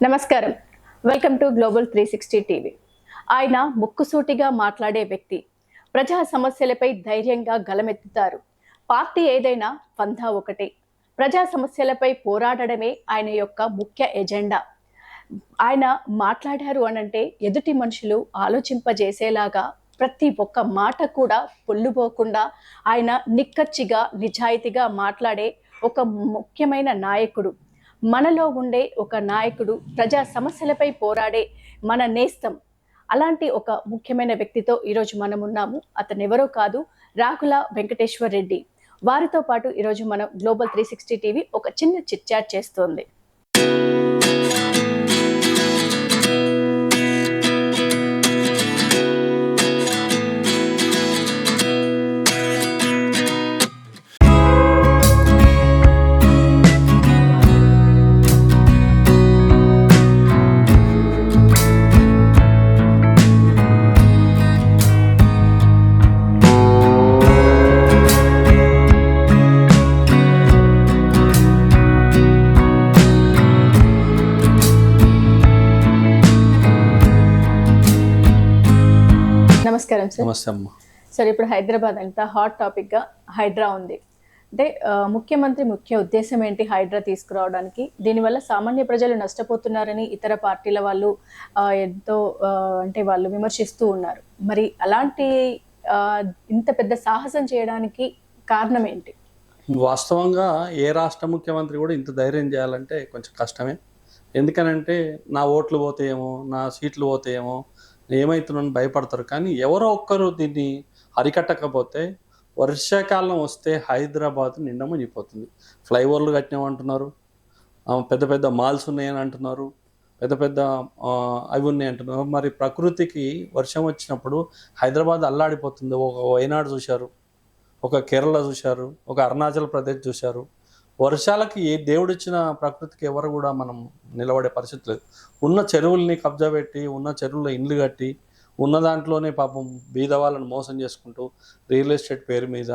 నమస్కారం. Welcome to global 360 TV. ఆయన ముక్కుసూటిగా మాట్లాడే వ్యక్తి. ప్రజా సమస్యలపై ధైర్యంగా గలమెత్తుతారు. పార్టీ ఏదైనా పంథా ఒకటే. ప్రజా సమస్యలపై పోరాడడమే ఆయన యొక్క ముఖ్య ఎజెండా. ఆయన మాట్లాడారు అనంటే ఎదుటి మనుషులు ఆలోచింపజేసేలాగా ప్రతి ఒక్క మాట కూడా పొల్లుపోకుండా ఆయన నిక్కచ్చిగా, నిజాయితీగా మాట్లాడే ఒక ముఖ్యమైన నాయకుడు. మనలో ఉండే ఒక నాయకుడు, ప్రజా సమస్యలపై పోరాడే మన నేస్తం. అలాంటి ఒక ముఖ్యమైన వ్యక్తితో ఈరోజు మనం ఉన్నాము. అతనెవరో కాదు, రాకుల వెంకటేశ్వర్ రెడ్డి. వారితో పాటు ఈరోజు మనం గ్లోబల్ 360 టీవీ ఒక చిన్న చిట్ చాట్ చేస్తోంది. నమస్కారం సార్. నమస్తే అమ్మ. సార్, ఇప్పుడు హైదరాబాద్ అంతా హాట్ టాపిక్గా హైడ్రా ఉంది. అంటే ముఖ్యమంత్రి ముఖ్య ఉద్దేశం ఏంటి హైడ్రా తీసుకురావడానికి? దీనివల్ల సామాన్య ప్రజలు నష్టపోతున్నారని ఇతర పార్టీల వాళ్ళు ఎంతో అంటే వాళ్ళు విమర్శిస్తూ ఉన్నారు. మరి అలాంటి ఇంత పెద్ద సాహసం చేయడానికి కారణం ఏంటి? వాస్తవంగా ఏ రాష్ట్ర ముఖ్యమంత్రి కూడా ఇంత ధైర్యం చేయాలంటే కొంచెం కష్టమే. ఎందుకనంటే నా ఓట్లు పోతాయేమో, నా సీట్లు పోతాయేమో, ఏమవుతుందని భయపడతారు. కానీ ఎవరో ఒక్కరు దీన్ని అరికట్టకపోతే వర్షాకాలం వస్తే హైదరాబాద్ నిండా మునిగిపోతుంది. ఫ్లైఓవర్లు కట్టినామంటున్నారు, పెద్ద పెద్ద మాల్స్ ఉన్నాయని అంటున్నారు, పెద్ద పెద్ద అవి ఉన్నాయి అంటున్నారు. మరి ప్రకృతికి వర్షం వచ్చినప్పుడు హైదరాబాద్ అల్లాడిపోతుంది. ఒక వయనాడు చూశారు, ఒక కేరళ చూశారు, ఒక అరుణాచల్ ప్రదేశ్ చూశారు. వర్షాలకి ఏ దేవుడిచ్చిన ప్రకృతికి ఎవరు కూడా మనం నిలబడే పరిస్థితి లేదు. ఉన్న చెరువుల్ని కబ్జా పెట్టి, ఉన్న చెరువుల్లో ఇండ్లు కట్టి, ఉన్న దాంట్లోనే పాపం బీద వాళ్ళని మోసం చేసుకుంటూ, రియల్ ఎస్టేట్ పేరు మీద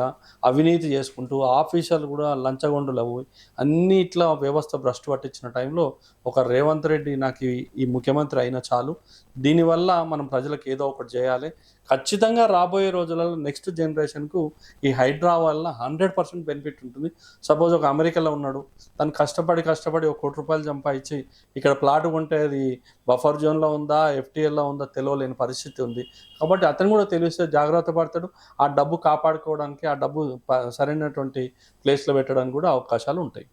అవినీతి చేసుకుంటూ, ఆఫీసర్లు కూడా లంచగొండులు అవి అన్నీ ఇట్లా వ్యవస్థ భ్రష్టు పట్టించిన టైంలో ఒక రేవంత్ రెడ్డి నాకు ఈ ముఖ్యమంత్రి అయినా చాలు, దీనివల్ల మనం ప్రజలకు ఏదో ఒకటి చేయాలి, ఖచ్చితంగా రాబోయే రోజులలో నెక్స్ట్ జనరేషన్కు ఈ హైడ్రా వల్ల 100% బెనిఫిట్ ఉంటుంది. సపోజ్ ఒక అమెరికాలో ఉన్నాడు, తను కష్టపడి ఒక ₹1,00,00,000 సంపాదించి ఇక్కడ ప్లాట్ కొంటే అది బఫర్ జోన్లో ఉందా, ఎఫ్టీఎల్లో ఉందా తెలియలేని పరిస్థితి ఉంది. కాబట్టి అతను కూడా తెలిస్తే జాగ్రత్త పడతాడు. ఆ డబ్బు కాపాడుకోవడానికి, ఆ డబ్బు సరైనటువంటి ప్లేస్లో పెట్టడానికి కూడా అవకాశాలు ఉంటాయి.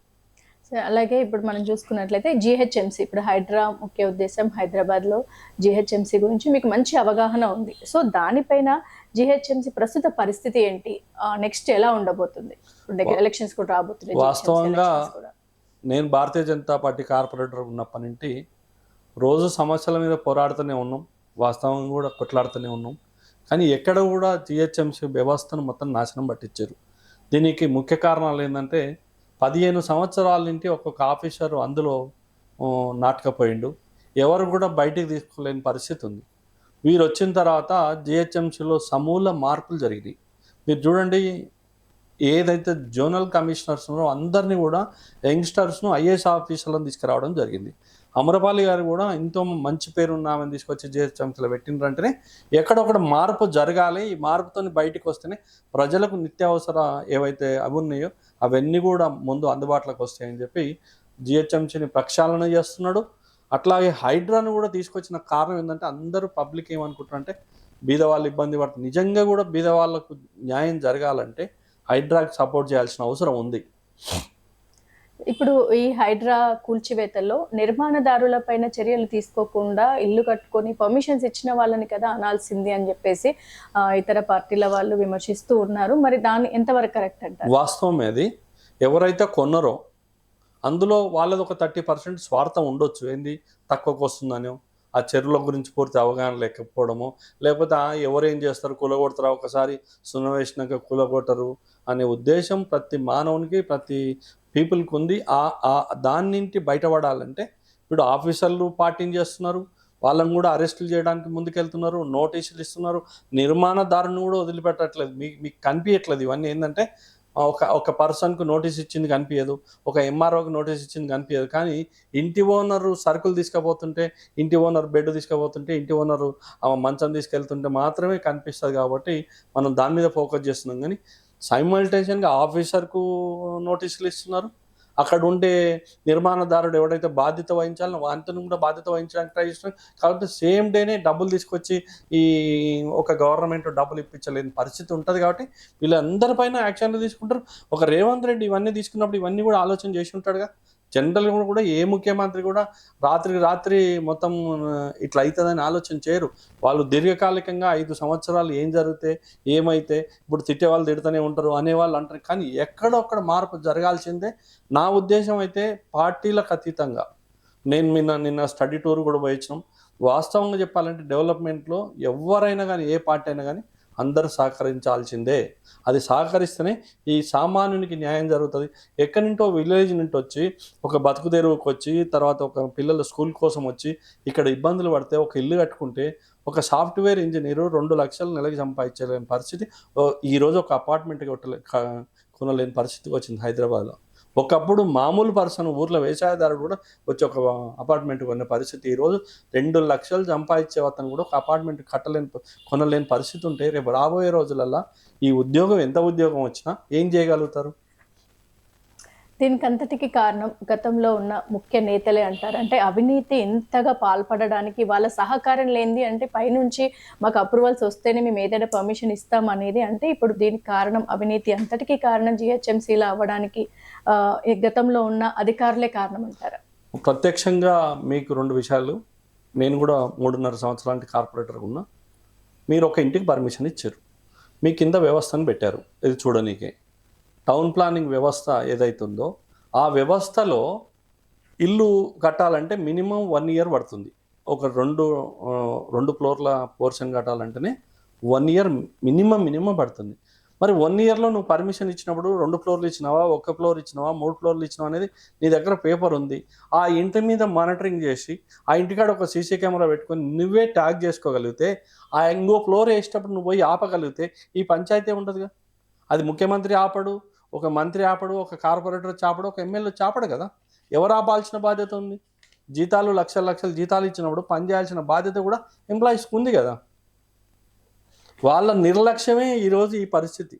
అలాగే ఇప్పుడు మనం చూసుకున్నట్లయితే జీహెచ్ఎంసీ, ఇప్పుడు హైడ్రా ముఖ్య ఉద్దేశం హైదరాబాద్లో జీహెచ్ఎంసీ గురించి మీకు మంచి అవగాహన ఉంది. సో దానిపైన జీహెచ్ఎంసీ ప్రస్తుత పరిస్థితి ఏంటి, నెక్స్ట్ ఎలా ఉండబోతుంది? ఎలక్షన్స్ కూడా రాబోతుంది. వాస్తవంగా నేను భారతీయ జనతా పార్టీ కార్పొరేటర్ ఉన్నప్పటి నుండి రోజు సమస్యల మీద పోరాడుతూనే ఉన్నాం, వాస్తవంగా కూడా కొట్లాడుతూనే ఉన్నాం. కానీ ఎక్కడ కూడా జీహెచ్ఎంసీ వ్యవస్థను మొత్తం నాశనం పట్టించారు. దీనికి ముఖ్య కారణాలు ఏంటంటే 15 సంవత్సరాల నుండి ఒక్కొక్క ఆఫీసరు అందులో నాటకపోయిండు, ఎవరు కూడా బయటికి తీసుకోలేని పరిస్థితి ఉంది. వీరు వచ్చిన తర్వాత జిహెచ్ఎంసీలో సమూల మార్పులు జరిగినాయి. మీరు చూడండి, ఏదైతే జోనల్ కమిషనర్స్ ఉన్నారో అందరినీ కూడా యంగ్స్టర్స్ను ఐఏఎస్ ఆఫీసర్లను తీసుకురావడం జరిగింది. అమరపాలి గారు కూడా ఎంతో మంచి పేరు ఉన్నామని తీసుకొచ్చి జిహెచ్ఎంసీలో పెట్టిండ్రంటేనే ఎక్కడొక్కడ మార్పు జరగాలి. ఈ మార్పుతో బయటకు వస్తేనే ప్రజలకు నిత్యావసర ఏవైతే అవి ఉన్నాయో అవన్నీ కూడా ముందు అందుబాటులోకి వస్తాయని చెప్పి జిహెచ్ఎంసీని ప్రక్షాళన చేస్తున్నాడు. అట్లాగే హైడ్రాను కూడా తీసుకొచ్చిన కారణం ఏంటంటే అందరూ పబ్లిక్ ఏమనుకుంటారంటే బీదవాళ్ళు ఇబ్బంది పడుతుంది. నిజంగా కూడా బీదవాళ్ళకు న్యాయం జరగాలంటే హైడ్రాకి సపోర్ట్ చేయాల్సిన అవసరం ఉంది. ఇప్పుడు ఈ హైడ్రా కూల్చివేతల్లో నిర్మాణదారులపైన చర్యలు తీసుకోకుండా ఇల్లు కట్టుకొని పర్మిషన్స్ ఇచ్చిన వాళ్ళని కదా అనాల్సింది అని చెప్పేసి ఇతర పార్టీల వాళ్ళు విమర్శిస్తూ ఉన్నారు. మరి దాన్ని ఎంతవరకు కరెక్ట్ అంటారు? వాస్తవమే. అది ఎవరైతే కొన్నారో అందులో వాళ్ళది ఒక 30% స్వార్థం ఉండొచ్చు. ఏంది తక్కువకు వస్తుందనో, ఆ చెరువుల గురించి పూర్తి అవగాహన లేకపోవడము, లేకపోతే ఎవరేం చేస్తారు కూలగొడతారా, ఒకసారి సున్న వేసినాక కూలగొట్టరు అనే ఉద్దేశం ప్రతి మానవునికి, ప్రతి పీపుల్కి ఉంది. దాని నుండి బయటపడాలంటే ఇప్పుడు ఆఫీసర్లు పార్టీని చేస్తున్నారు, వాళ్ళని కూడా అరెస్టులు చేయడానికి ముందుకెళ్తున్నారు, నోటీసులు ఇస్తున్నారు, నిర్మాణదారుని కూడా వదిలిపెట్టట్లేదు. మీకు కనిపించట్లేదు. ఇవన్నీ ఏంటంటే ఒక ఒక పర్సన్కు నోటీస్ ఇచ్చింది కనిపించదు, ఒక ఎంఆర్ఓకి నోటీస్ ఇచ్చింది కనిపించదు. కానీ ఇంటి ఓనరు సరుకులు తీసుకుపోతుంటే, ఇంటి ఓనర్ బెడ్ తీసుకుపోతుంటే, ఇంటి ఓనరు మంచం తీసుకెళ్తుంటే మాత్రమే కనిపిస్తుంది. కాబట్టి మనం దాని మీద ఫోకస్ చేస్తున్నాం. కానీ సైమల్టేనియస్గా ఆఫీసర్కు నోటీసులు ఇస్తున్నారు, అక్కడ ఉండే నిర్మాణదారుడు ఎవడైతే బాధ్యత వహించాలో వాంతను కూడా బాధ్యత వహించడానికి ట్రై చేస్తున్నారు. కాబట్టి సేమ్ డేనే డబ్బులు తీసుకొచ్చి ఈ ఒక గవర్నమెంట్ డబ్బులు ఇప్పించలేని పరిస్థితి ఉంటుంది. కాబట్టి వీళ్ళందరిపైన యాక్షన్లు తీసుకుంటారు. ఒక రేవంత్ రెడ్డి ఇవన్నీ తీసుకున్నప్పుడు ఇవన్నీ కూడా ఆలోచన చేసి ఉంటాడుగా. జనరల్గా కూడా ఏ ముఖ్యమంత్రి కూడా రాత్రికి రాత్రి మొత్తం ఇట్లా అవుతుందని ఆలోచన చేయరు. వాళ్ళు దీర్ఘకాలికంగా 5 సంవత్సరాలు ఏం జరిగితే ఏమైతే, ఇప్పుడు తిట్టే వాళ్ళు తిడుతూనే ఉంటారు అనేవాళ్ళు అంటారు. కానీ ఎక్కడొక్కడ మార్పు జరగాల్సిందే. నా ఉద్దేశం అయితే పార్టీలకు అతీతంగా, నేను నిన్న స్టడీ టూర్ కూడా పోయించినాం. వాస్తవంగా చెప్పాలంటే డెవలప్మెంట్లో ఎవరైనా కానీ ఏ పార్టీ అయినా కానీ అందరూ సహకరించాల్సిందే. అది సహకరిస్తేనే ఈ సామాన్యునికి న్యాయం జరుగుతుంది. ఎక్కడి నుంటో విలేజ్ నుండి వచ్చి ఒక బతుకు తెరువుకి వచ్చి తర్వాత ఒక పిల్లల స్కూల్ కోసం వచ్చి ఇక్కడ ఇబ్బందులు పడితే ఒక ఇల్లు కట్టుకుంటే ఒక సాఫ్ట్వేర్ ఇంజనీరు 2 లక్షలు నెలకి సంపాదించలేని పరిస్థితి, ఈరోజు ఒక అపార్ట్మెంట్ కొనలేని పరిస్థితికి వచ్చింది హైదరాబాద్లో. ఒకప్పుడు మామూలు పర్సన్ ఊర్లో వ్యవసాయదారుడు కూడా వచ్చి ఒక అపార్ట్మెంట్ కొనే పరిస్థితి, ఈరోజు 2 లక్షలు సంపాదించే అతను కూడా ఒక అపార్ట్మెంట్ కొనలేని పరిస్థితి ఉంటే రేపు రాబోయే రోజులల్లో ఈ ఉద్యోగం ఎంత ఉద్యోగం వచ్చినా ఏం చేయగలుగుతారు? దీనికి అంతటికి కారణం గతంలో ఉన్న ముఖ్య నేతలే అంటారు. అంటే అవినీతి ఎంతగా పాల్పడడానికి వాళ్ళ సహకారం లేనిది, అంటే పైనుంచి మాకు అప్రూవల్స్ వస్తేనే మేము ఏదైనా పర్మిషన్ ఇస్తాం అనేది. అంటే ఇప్పుడు దీనికి కారణం అవినీతి, అంతటికి కారణం జిహెచ్ఎంసీలో అవ్వడానికి గతంలో ఉన్న అధికారులే కారణం అంటారు. ప్రత్యక్షంగా మీకు 2 విషయాలు. నేను కూడా 3.5 సంవత్సరానికి కార్పొరేటర్ ఉన్నా. మీరు ఒక ఇంటికి పర్మిషన్ ఇచ్చారు, మీ కింద వ్యవస్థను పెట్టారు ఇది చూడనీకే. టౌన్ ప్లానింగ్ వ్యవస్థ ఏదైతుందో ఆ వ్యవస్థలో ఇల్లు కట్టాలంటే మినిమం 1 ఇయర్ పడుతుంది. ఒక 2 ఫ్లోర్ల పోర్షన్ కట్టాలంటేనే 1 ఇయర్ మినిమం పడుతుంది. మరి 1 ఇయర్లో నువ్వు పర్మిషన్ ఇచ్చినప్పుడు 2 ఫ్లోర్లు ఇచ్చినావా, 1 ఫ్లోర్ ఇచ్చినావా, 3 ఫ్లోర్లు ఇచ్చినావా అనేది నీ దగ్గర పేపర్ ఉంది. ఆ ఇంటి మీద మానిటరింగ్ చేసి ఆ ఇంటికాడ ఒక సీసీ కెమెరా పెట్టుకొని నువ్వే ట్యాగ్ చేసుకోగలిగితే, ఆ ఇంకో ఫ్లోర్ వేసేటప్పుడు నువ్వు పోయి ఆపగలిగితే ఈ పంచాయతీ ఉంటుందిగా. అది ముఖ్యమంత్రి ఆపడు, ఒక మంత్రి ఆపడు, ఒక కార్పొరేటర్ చాపడు, ఒక ఎమ్మెల్యే చాపడు కదా. ఎవరు ఆపాల్సిన బాధ్యత ఉంది? జీతాలు లక్షల జీతాలు ఇచ్చినప్పుడు పని చేయాల్సిన బాధ్యత కూడా ఎంప్లాయీస్కి ఉంది కదా. వాళ్ళ నిర్లక్ష్యమే ఈరోజు ఈ పరిస్థితి.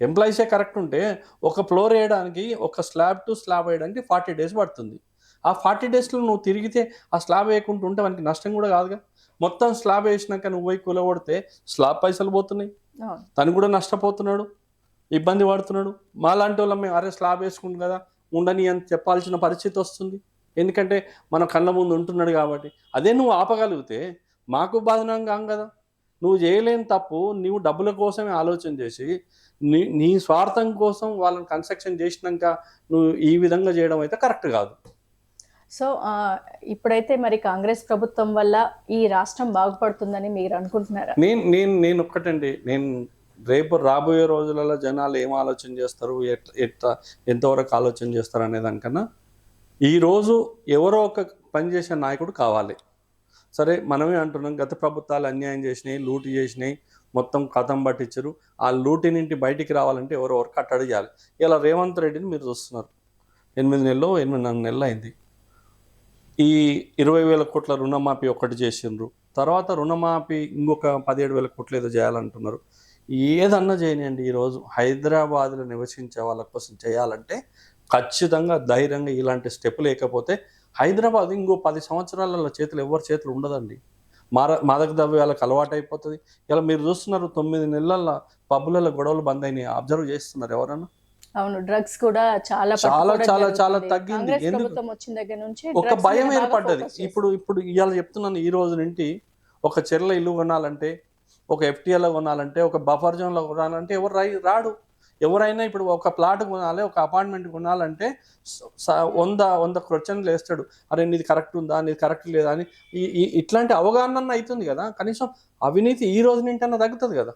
ఎంప్లాయీసే కరెక్ట్ ఉంటే ఒక ఫ్లోర్ వేయడానికి, ఒక స్లాబ్ టు స్లాబ్ వేయడానికి 40 days పడుతుంది. ఆ 40 daysలో నువ్వు తిరిగితే ఆ స్లాబ్ వేయకుండా ఉంటే మనకి నష్టం కూడా కాదుగా. మొత్తం స్లాబ్ వేసినాక నువ్వు పోయి కూలగొడితే స్లాబ్ పైసలు పోతున్నాయి, తను కూడా నష్టపోతున్నాడు, ఇబ్బంది పడుతున్నాడు. మాలాంటి వాళ్ళం మేము అరే స్లాబ్ వేసుకుంటాం కదా ఉండని అని చెప్పాల్సిన పరిస్థితి వస్తుంది. ఎందుకంటే మన కళ్ళ ముందు ఉంటున్నాడు కాబట్టి. అదే నువ్వు ఆపగలిగితే మాకు బాధనం కాం కదా. నువ్వు చేయలేని తప్పు నీవు డబ్బుల కోసమే ఆలోచన చేసి నీ స్వార్థం కోసం వాళ్ళని కన్స్ట్రక్షన్ చేసినాక నువ్వు ఈ విధంగా చేయడం అయితే కరెక్ట్ కాదు. సో ఇప్పుడైతే మరి కాంగ్రెస్ ప్రభుత్వం వల్ల ఈ రాష్ట్రం బాగుపడుతుందని మీరు అనుకుంటున్నారా? నేను ఒక్కటండి, నేను రేపు రాబోయే రోజులలో జనాలు ఏం ఆలోచన చేస్తారు, ఎంతవరకు ఆలోచన చేస్తారు అనే దానికన్నా ఈరోజు ఎవరో ఒక పనిచేసే నాయకుడు కావాలి. సరే మనమే అంటున్నాం గత ప్రభుత్వాలు అన్యాయం చేసినాయి, లూటు చేసినాయి, మొత్తం కథం పట్టించారు. ఆ లూటి నుండి బయటికి రావాలంటే ఎవరెవరు కట్టడి చేయాలి. ఇలా రేవంత్ రెడ్డిని మీరు చూస్తున్నారు, 8 నెలలు అయింది. ఈ 20,000 కోట్ల రుణమాఫీ ఒకటి చేసిండ్రు, తర్వాత రుణమాఫీ ఇంకొక 17,000 కోట్లు ఏదో చేయాలంటున్నారు. ఏదన్నా చేయనియండి, ఈరోజు హైదరాబాద్లో నివసించే వాళ్ళ కోసం చేయాలంటే ఖచ్చితంగా ధైర్యంగా ఇలాంటి స్టెప్ లేకపోతే హైదరాబాద్ ఇంకో 10 సంవత్సరాల చేతులు ఎవరి చేతులు ఉండదండి. మాదక ద్రవ్యాలకు అలవాటు అయిపోతుంది. ఇలా మీరు చూస్తున్నారు 9 నెలల పబ్బులలో గొడవలు బంద్ అయినాయి, అబ్జర్వ్ చేస్తున్నారు ఎవరన్నా? అవును, డ్రగ్స్ కూడా చాలా తగ్గింది. ఎందుకు ఒక భయం ఏర్పడ్డది. ఇప్పుడు ఇవాళ చెప్తున్నాను, ఈ రోజు నుండి ఒక చెర్ల ఇల్లు కొనాలంటే, ఒక ఎఫ్టీఎల్లో కొనాలంటే, ఒక బఫర్ జోన్లో కొనాలంటే ఎవరు రాడు. ఎవరైనా ఇప్పుడు ఒక ప్లాట్ కొనాలి, ఒక అపార్ట్మెంట్ కొనాలంటే 100 క్వశ్చన్లు వేస్తాడు. అరే నీది కరెక్ట్ ఉందా, నీది కరెక్ట్ లేదా అని. ఇట్లాంటి అవగాహన అవుతుంది కదా. కనీసం అవినీతి ఈ రోజు నుండి తగ్గుతుంది కదా.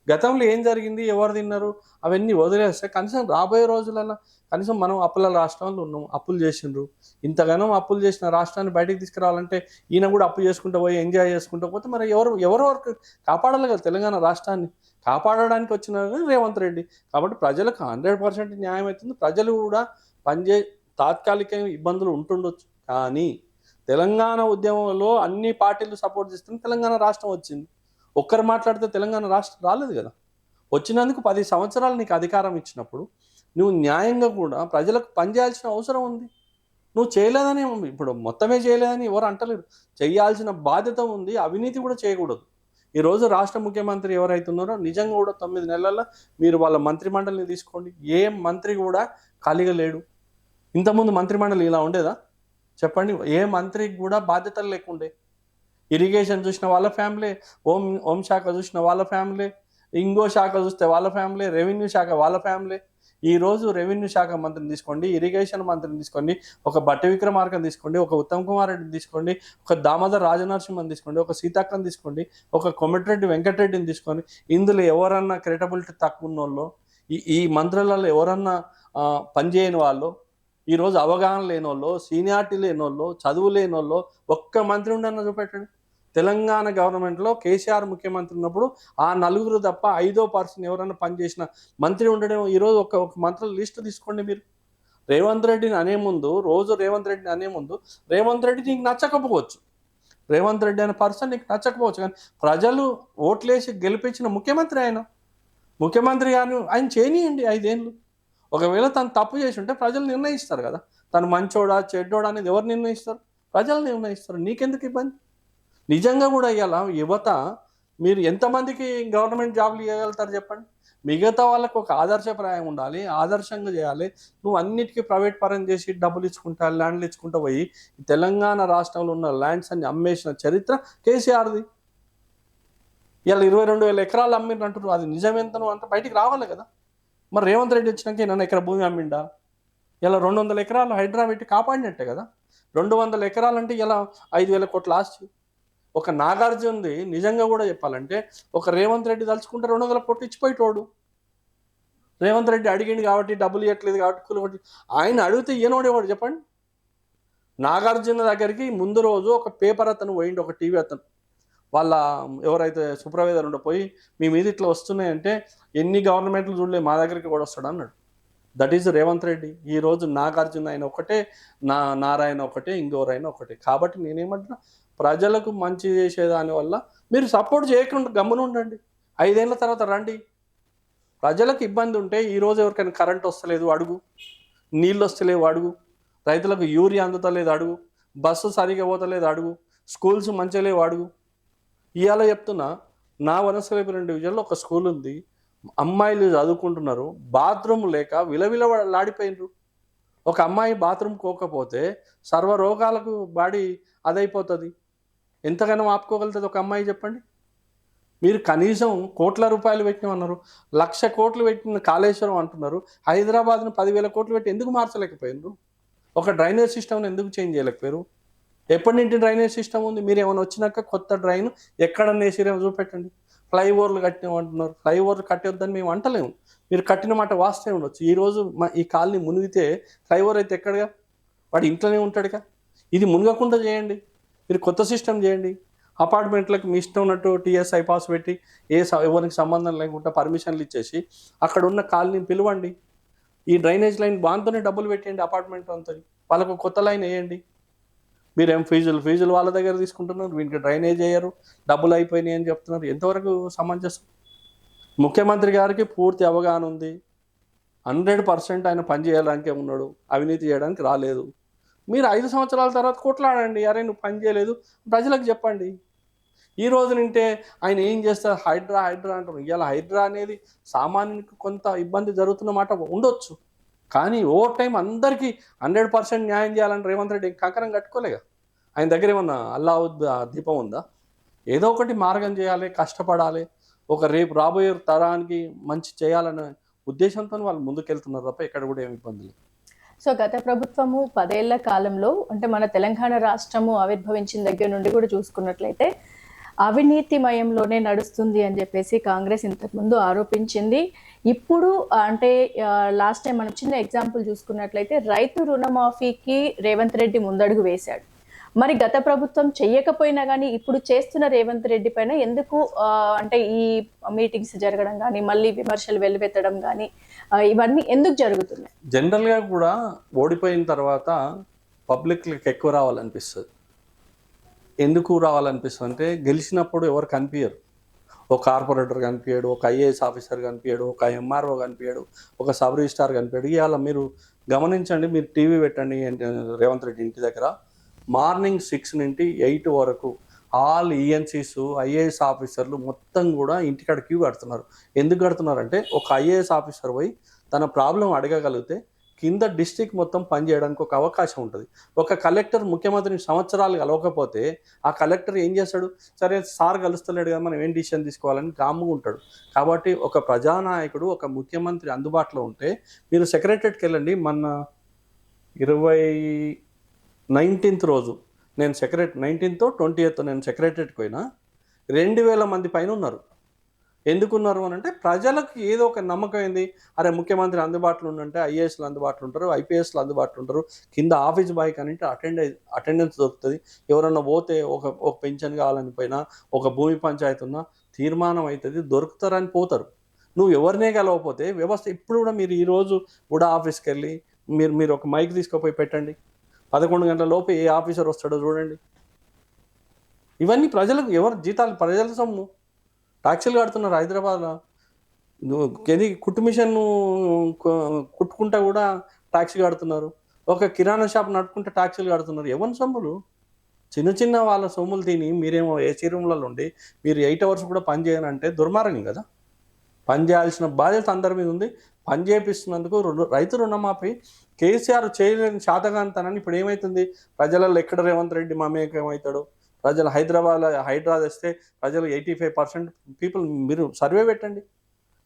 గతంలో ఏం జరిగింది, ఎవరు తిన్నారు, అవన్నీ వదిలేస్తే కనీసం రాబోయే రోజులలో కనీసం మనం అప్పుల రాష్ట్రంలో ఉన్నాం, అప్పులు చేసిండ్రు. ఇంతగానం అప్పులు చేసిన రాష్ట్రాన్ని బయటికి తీసుకురావాలంటే ఈయన కూడా అప్పు చేసుకుంటూ పోయి ఎంజాయ్ చేసుకుంటూ పోతే మరి ఎవరు వరకు కాపాడాలి కదా తెలంగాణ రాష్ట్రాన్ని. కాపాడడానికి వచ్చిన రేవంత్ రెడ్డి. కాబట్టి ప్రజలకు 100% న్యాయం అవుతుంది. ప్రజలు కూడా తాత్కాలిక ఇబ్బందులు ఉంటుండొచ్చు, కానీ తెలంగాణ ఉద్యమంలో అన్ని పార్టీలు సపోర్ట్ చేస్తున్న తెలంగాణ రాష్ట్రం వచ్చింది. ఒక్కరు మాట్లాడితే తెలంగాణ రాష్ట్రం రాలేదు కదా. వచ్చినందుకు 10 సంవత్సరాలు నీకు అధికారం ఇచ్చినప్పుడు నువ్వు న్యాయంగా కూడా ప్రజలకు పనిచేయాల్సిన అవసరం ఉంది. నువ్వు చేయలేదని, ఇప్పుడు మొత్తమే చేయలేదని ఎవరు అంటలేరు, చేయాల్సిన బాధ్యత ఉంది. అవినీతి కూడా చేయకూడదు. ఈరోజు రాష్ట్ర ముఖ్యమంత్రి ఎవరైతున్నారో నిజంగా కూడా 9 నెలల్లో మీరు వాళ్ళ మంత్రిమండలిని తీసుకోండి, ఏ మంత్రి కూడా ఖాళీగా లేడు. ఇంతకుముందు మంత్రిమండలి ఇలా ఉండేదా చెప్పండి? ఏ మంత్రికి కూడా బాధ్యతలు లేకుండే. ఇరిగేషన్ చూసిన వాళ్ళ ఫ్యామిలీ, హోంశాఖ చూసిన వాళ్ళ ఫ్యామిలీ, ఇంకో శాఖ చూస్తే వాళ్ళ ఫ్యామిలీ, రెవెన్యూ శాఖ వాళ్ళ ఫ్యామిలీ. ఈరోజు రెవెన్యూ శాఖ మంత్రిని తీసుకోండి, ఇరిగేషన్ మంత్రిని తీసుకోండి, ఒక బట్టి విక్రమార్కని తీసుకోండి, ఒక ఉత్తమ్ కుమార్ రెడ్డిని తీసుకోండి, ఒక దామోదర్ రాజనరసింహని తీసుకోండి, ఒక సీతాక్కని తీసుకోండి, ఒక కొమటిరెడ్డి వెంకటరెడ్డిని తీసుకోండి. ఇందులో ఎవరన్నా క్రెడిబిలిటీ తక్కువ ఉన్నోళ్ళు, ఈ మంత్రులలో ఎవరన్నా పనిచేయని వాళ్ళు, ఈరోజు అవగాహన లేని వాళ్ళు, సీనియారిటీ లేని వాళ్ళు, చదువు లేని వాళ్ళు ఒక్క మంత్రి ఉండన్న చూపెట్టండి. తెలంగాణ గవర్నమెంట్లో కేసీఆర్ ముఖ్యమంత్రి ఉన్నప్పుడు ఆ నలుగురు తప్ప 5వ పర్సన్ ఎవరైనా పనిచేసిన మంత్రి ఉండడం. ఈరోజు ఒక మంత్రుల లిస్టు తీసుకోండి మీరు. రేవంత్ రెడ్డిని అనే ముందు, రేవంత్ రెడ్డి నీకు నచ్చకపోవచ్చు, రేవంత్ రెడ్డి అనే పర్సన్ నీకు నచ్చకపోవచ్చు, కానీ ప్రజలు ఓట్లేసి గెలిపించిన ముఖ్యమంత్రి ముఖ్యమంత్రి గారిని ఆయన చేయనీయండి 5 ఏళ్ళు. ఒకవేళ తను తప్పు చేసి ఉంటే ప్రజలు నిర్ణయిస్తారు కదా, తను మంచోడా చెడ్డోడా అనేది ఎవరు నిర్ణయిస్తారు? ప్రజలు నిర్ణయిస్తారు. నీకెందుకు ఇబ్బంది? నిజంగా కూడా ఇవాళ యువత మీరు ఎంతమందికి గవర్నమెంట్ జాబ్లు ఇవ్వగలుగుతారు చెప్పండి? మిగతా వాళ్ళకు ఒక ఆదర్శప్రాయం ఉండాలి, ఆదర్శంగా చేయాలి. నువ్వు అన్నిటికీ ప్రైవేట్ పరం చేసి డబ్బులు ఇచ్చుకుంటా, ల్యాండ్లు ఇచ్చుకుంటూ పోయి తెలంగాణ రాష్ట్రంలో ఉన్న ల్యాండ్స్ అన్ని అమ్మేసిన చరిత్ర కేసీఆర్ది. ఇలా 22,000 ఎకరాలు అమ్మినట్టు అది నిజమెంతను అంటే బయటికి రావాలి కదా. మరి రేవంత్ రెడ్డి వచ్చినాక నన్ను ఎకరా భూమి అమ్మిండా? ఇలా 200 ఎకరాలు హైడ్రా పెట్టి కాపాడినట్టే కదా. 200 ఎకరాలంటే ఇలా 5,000 కోట్ల ఆస్తి. ఒక నాగార్జునది నిజంగా కూడా చెప్పాలంటే ఒక రేవంత్ రెడ్డి తలుచుకుంటే 200 కోట్లు ఇచ్చిపోయేటోడు. రేవంత్ రెడ్డి అడిగింది కాబట్టి, డబ్బులు ఇవ్వట్లేదు కాబట్టి కూలగొట్టి, ఆయన అడిగితే ఈయనోడేవాడు చెప్పండి? నాగార్జున దగ్గరికి ముందు రోజు ఒక పేపర్ అతను పోయిండు, ఒక టీవీ అతను, వాళ్ళ ఎవరైతే సూపర్వైజర్ ఉండే పోయి మీ మీద ఇట్లా వస్తున్నాయంటే ఎన్ని గవర్నమెంట్లు చూడలే, మా దగ్గరికి కూడా వస్తాడు అన్నాడు. That is Revanth Reddy. ఈరోజు నాగార్జున అయిన ఒకటే, నారాయణ ఒకటే, ఇంకోరైనా ఒకటే. కాబట్టి నేనేమంటున్నా, ప్రజలకు మంచి చేసేదాని వల్ల మీరు సపోర్ట్ చేయకుండా గమ్మున ఉండండి. 5 ఏళ్ళ తర్వాత రండి. ప్రజలకు ఇబ్బంది ఉంటే, ఈరోజు ఎవరికైనా కరెంట్ వస్తలేదు అడుగు, నీళ్ళు వస్తలేవు అడుగు, రైతులకు యూరియా అందుతలేదు అడుగు, బస్సు సరిగా పోతలేదు అడుగు, స్కూల్స్ మంచిగా లేవు అడుగు. ఇవాళ చెప్తున్నా, నా వనస్థలిపురం డివిజన్లో ఒక స్కూల్ ఉంది, అమ్మాయిలు చదువుకుంటున్నారు, బాత్రూమ్ లేక విలవిలలాడిపోయినరు. ఒక అమ్మాయి బాత్రూమ్ పోకపోతే సర్వరోగాలకు బాడీ అదైపోతుంది. ఎంతగానో ఆపుకోగలుగుతుంది ఒక అమ్మాయి చెప్పండి? మీరు కనీసం కోట్ల రూపాయలు పెట్టినామన్నారు, 1,00,000 కోట్లు పెట్టిన కాళేశ్వరం అంటున్నారు. హైదరాబాద్ను 10,000 కోట్లు పెట్టి ఎందుకు మార్చలేకపోయినారు? ఒక డ్రైనేజ్ సిస్టమ్ని ఎందుకు చేంజ్ చేయలేకపోయారు? ఎప్పటి నుండి డ్రైనేజ్ సిస్టమ్ ఉంది? మీరు ఏమైనా వచ్చినాక కొత్త డ్రైన్ ఎక్కడన్నా వేసిరేమో చూపెట్టండి. ఫ్లైఓవర్లు కట్టినామంటున్నారు. ఫ్లైఓవర్లు కట్టొద్దని మేము అంటలేము, మీరు కట్టిన మాట వాస్తవం ఉండొచ్చు. ఈరోజు ఈ కాలనీ మునిగితే ఫ్లైఓవర్ అయితే ఎక్కడగా? వాడు ఇంట్లోనే ఉంటాడుగా. ఇది మునగకుండా చేయండి. మీరు కొత్త సిస్టమ్ చేయండి. అపార్ట్మెంట్లకు మీ ఇష్టం ఉన్నట్టు టీఎస్ఐ పాస్ పెట్టి ఎవరికి సంబంధం లేకుండా పర్మిషన్లు ఇచ్చేసి అక్కడ ఉన్న కాలనీని పిలవండి. ఈ డ్రైనేజ్ లైన్ బాగుంతోనే డబ్బులు పెట్టండి, అపార్ట్మెంట్ అంతా వాళ్ళకు కొత్త లైన్ వేయండి. మీరేం ఫీజులు వాళ్ళ దగ్గర తీసుకుంటున్నారు, వీనికి డ్రైనేజ్ వేయరు, డబ్బులు అయిపోయినాయి అని చెప్తున్నారు. ఎంతవరకు సమంజసం? ముఖ్యమంత్రి గారికి పూర్తి అవగాహన ఉంది, 100% ఆయన పని చేయడానికే ఉన్నాడు, అవినీతి చేయడానికి రాలేదు. మీరు 5 సంవత్సరాల తర్వాత కొట్లాడండి, అరే నువ్వు పని చేయలేదు ప్రజలకు చెప్పండి. ఈ రోజు నింటే ఆయన ఏం చేస్తారు, హైడ్రా అంటారు. ఇవాళ హైడ్రా అనేది సామాన్యునికి కొంత ఇబ్బంది జరుగుతున్న మాట ఉండొచ్చు, కానీ ఓవర్ టైం అందరికీ 100% న్యాయం చేయాలని రేవంత్ రెడ్డి కంకణం కట్టుకోలేగా. ఆయన దగ్గర ఏమన్నా అల్లావుద్ దీపం ఉందా? ఏదో ఒకటి మార్గం చేయాలి, కష్టపడాలి, ఒక రేపు రాబోయే తరానికి మంచి చేయాలనే ఉద్దేశంతో వాళ్ళు ముందుకెళ్తున్నారు తప్ప ఎక్కడ కూడా ఏమి ఇబ్బంది లేదు. సో గత ప్రభుత్వము 10 ఏళ్ల కాలంలో, అంటే మన తెలంగాణ రాష్ట్రము ఆవిర్భవించిన దగ్గర నుండి కూడా చూసుకున్నట్లయితే అవినీతిమయంలోనే నడుస్తుంది అని చెప్పేసి కాంగ్రెస్ ఇంతకుముందు ఆరోపించింది. ఇప్పుడు అంటే లాస్ట్ టైం మనం చిన్న ఎగ్జాంపుల్ చూసుకున్నట్లయితే రైతు రుణమాఫీకి రేవంత్ రెడ్డి ముందడుగు వేశాడు. మరి గత ప్రభుత్వం చెయ్యకపోయినా కానీ ఇప్పుడు చేస్తున్న రేవంత్ రెడ్డి పైన ఎందుకు అంటే ఈ మీటింగ్స్ జరగడం కానీ మళ్ళీ విమర్శలు వెల్లువెత్తడం కానీ ఇవన్నీ ఎందుకు జరుగుతున్నాయి? జనరల్గా కూడా ఓడిపోయిన తర్వాత పబ్లిక్కి ఎక్కువ రావాలనిపిస్తుంది. ఎందుకు రావాలనిపిస్తుంది అంటే గెలిచినప్పుడు ఎవరు కనిపించరు. ఒక కార్పొరేటర్ కనిపించాడు, ఒక ఐఏఎస్ ఆఫీసర్ కనిపించాడు, ఒక ఎంఆర్ఓ కనిపించాడు, ఒక సబ్ రిజిస్ట్రార్ కనిపించాడు. ఇవాళ మీరు గమనించండి, మీరు టీవీ పెట్టండి రేవంత్ రెడ్డి ఇంటి దగ్గర మార్నింగ్ 6 నుండి 8 వరకు ఆల్ ఈఎన్సీస్ ఐఏఎస్ ఆఫీసర్లు మొత్తం కూడా ఇంటికాడ క్యూ కడుతున్నారు. ఎందుకు కడుతున్నారంటే ఒక ఐఏఎస్ ఆఫీసర్ పోయి తన ప్రాబ్లం అడగగలిగితే కింద డిస్ట్రిక్ట్ మొత్తం పనిచేయడానికి ఒక అవకాశం ఉంటుంది. ఒక కలెక్టర్ ముఖ్యమంత్రిని సంవత్సరాలు కలవకపోతే ఆ కలెక్టర్ ఏం చేస్తాడు? సరే సార్ కలుస్తలేడు కదా, మనం ఏం డిసిషన్ తీసుకోవాలని కామ్గా ఉంటాడు. కాబట్టి ఒక ప్రజానాయకుడు, ఒక ముఖ్యమంత్రి అందుబాటులో ఉంటే మీరు సెక్రటరీకి వెళ్ళండి. మొన్న 19th రోజు నేను 19th 20th నేను సెక్రటరీకి పోయినా 2000 మంది పైన ఉన్నారు. ఎందుకున్నారు అని అంటే ప్రజలకు ఏదో ఒక నమ్మకం ఏంది, అరే ముఖ్యమంత్రి అందుబాటులో ఉండంటే ఐఏఎస్లు అందుబాటులో ఉంటారు, ఐపీఎస్లు అందుబాటులో ఉంటారు, కింద ఆఫీస్ బాయ్ కానీ అటెండెన్స్ దొరుకుతుంది. ఎవరన్నా పోతే ఒక పెన్షన్ కావాలని పోయినా, ఒక భూమి పంచాయతీ ఉన్నా తీర్మానం అవుతుంది, దొరుకుతారని పోతారు. నువ్వు ఎవరినే కలవకపోతే వ్యవస్థ ఇప్పుడు కూడా మీరు ఈరోజు కూడా ఆఫీస్కి వెళ్ళి మీరు ఒక మైక్ తీసుకుపోయి పెట్టండి, 11 గంటల లోపు ఏ ఆఫీసర్ వస్తాడో చూడండి. ఇవన్నీ ప్రజలకు ఎవరు జీతాలు ప్రజల సొమ్ము, ట్యాక్సీలు కడుతున్నారు. హైదరాబాద్లో కుట్టు మిషన్ కుట్టుకుంటా కూడా ట్యాక్సీ కడుతున్నారు. ఒక కిరాణా షాప్ నడుపుకుంటే ట్యాక్సీలు కడుతున్నారు. ఎవరి సొమ్ములు? చిన్న చిన్న వాళ్ళ సొమ్ములు తిని మీరేమో ఏసీ రూమ్లలో ఉండి మీరు 8 hours కూడా పని చేయాలంటే దుర్మార్గం కదా. పని చేయాల్సిన బాధ్యత అందరి మీద ఉంది. పని చేపిస్తున్నందుకు రైతు రుణమాఫీ కేసీఆర్ చేయలేని శాతగాంతనాన్ని ఇప్పుడు ఏమవుతుంది? ప్రజలలో ఎక్కడ రేవంత్ రెడ్డి మమేకమవుతాడు? ప్రజలు హైడ్రా తెస్తే ప్రజలు 85% పీపుల్, మీరు సర్వే పెట్టండి.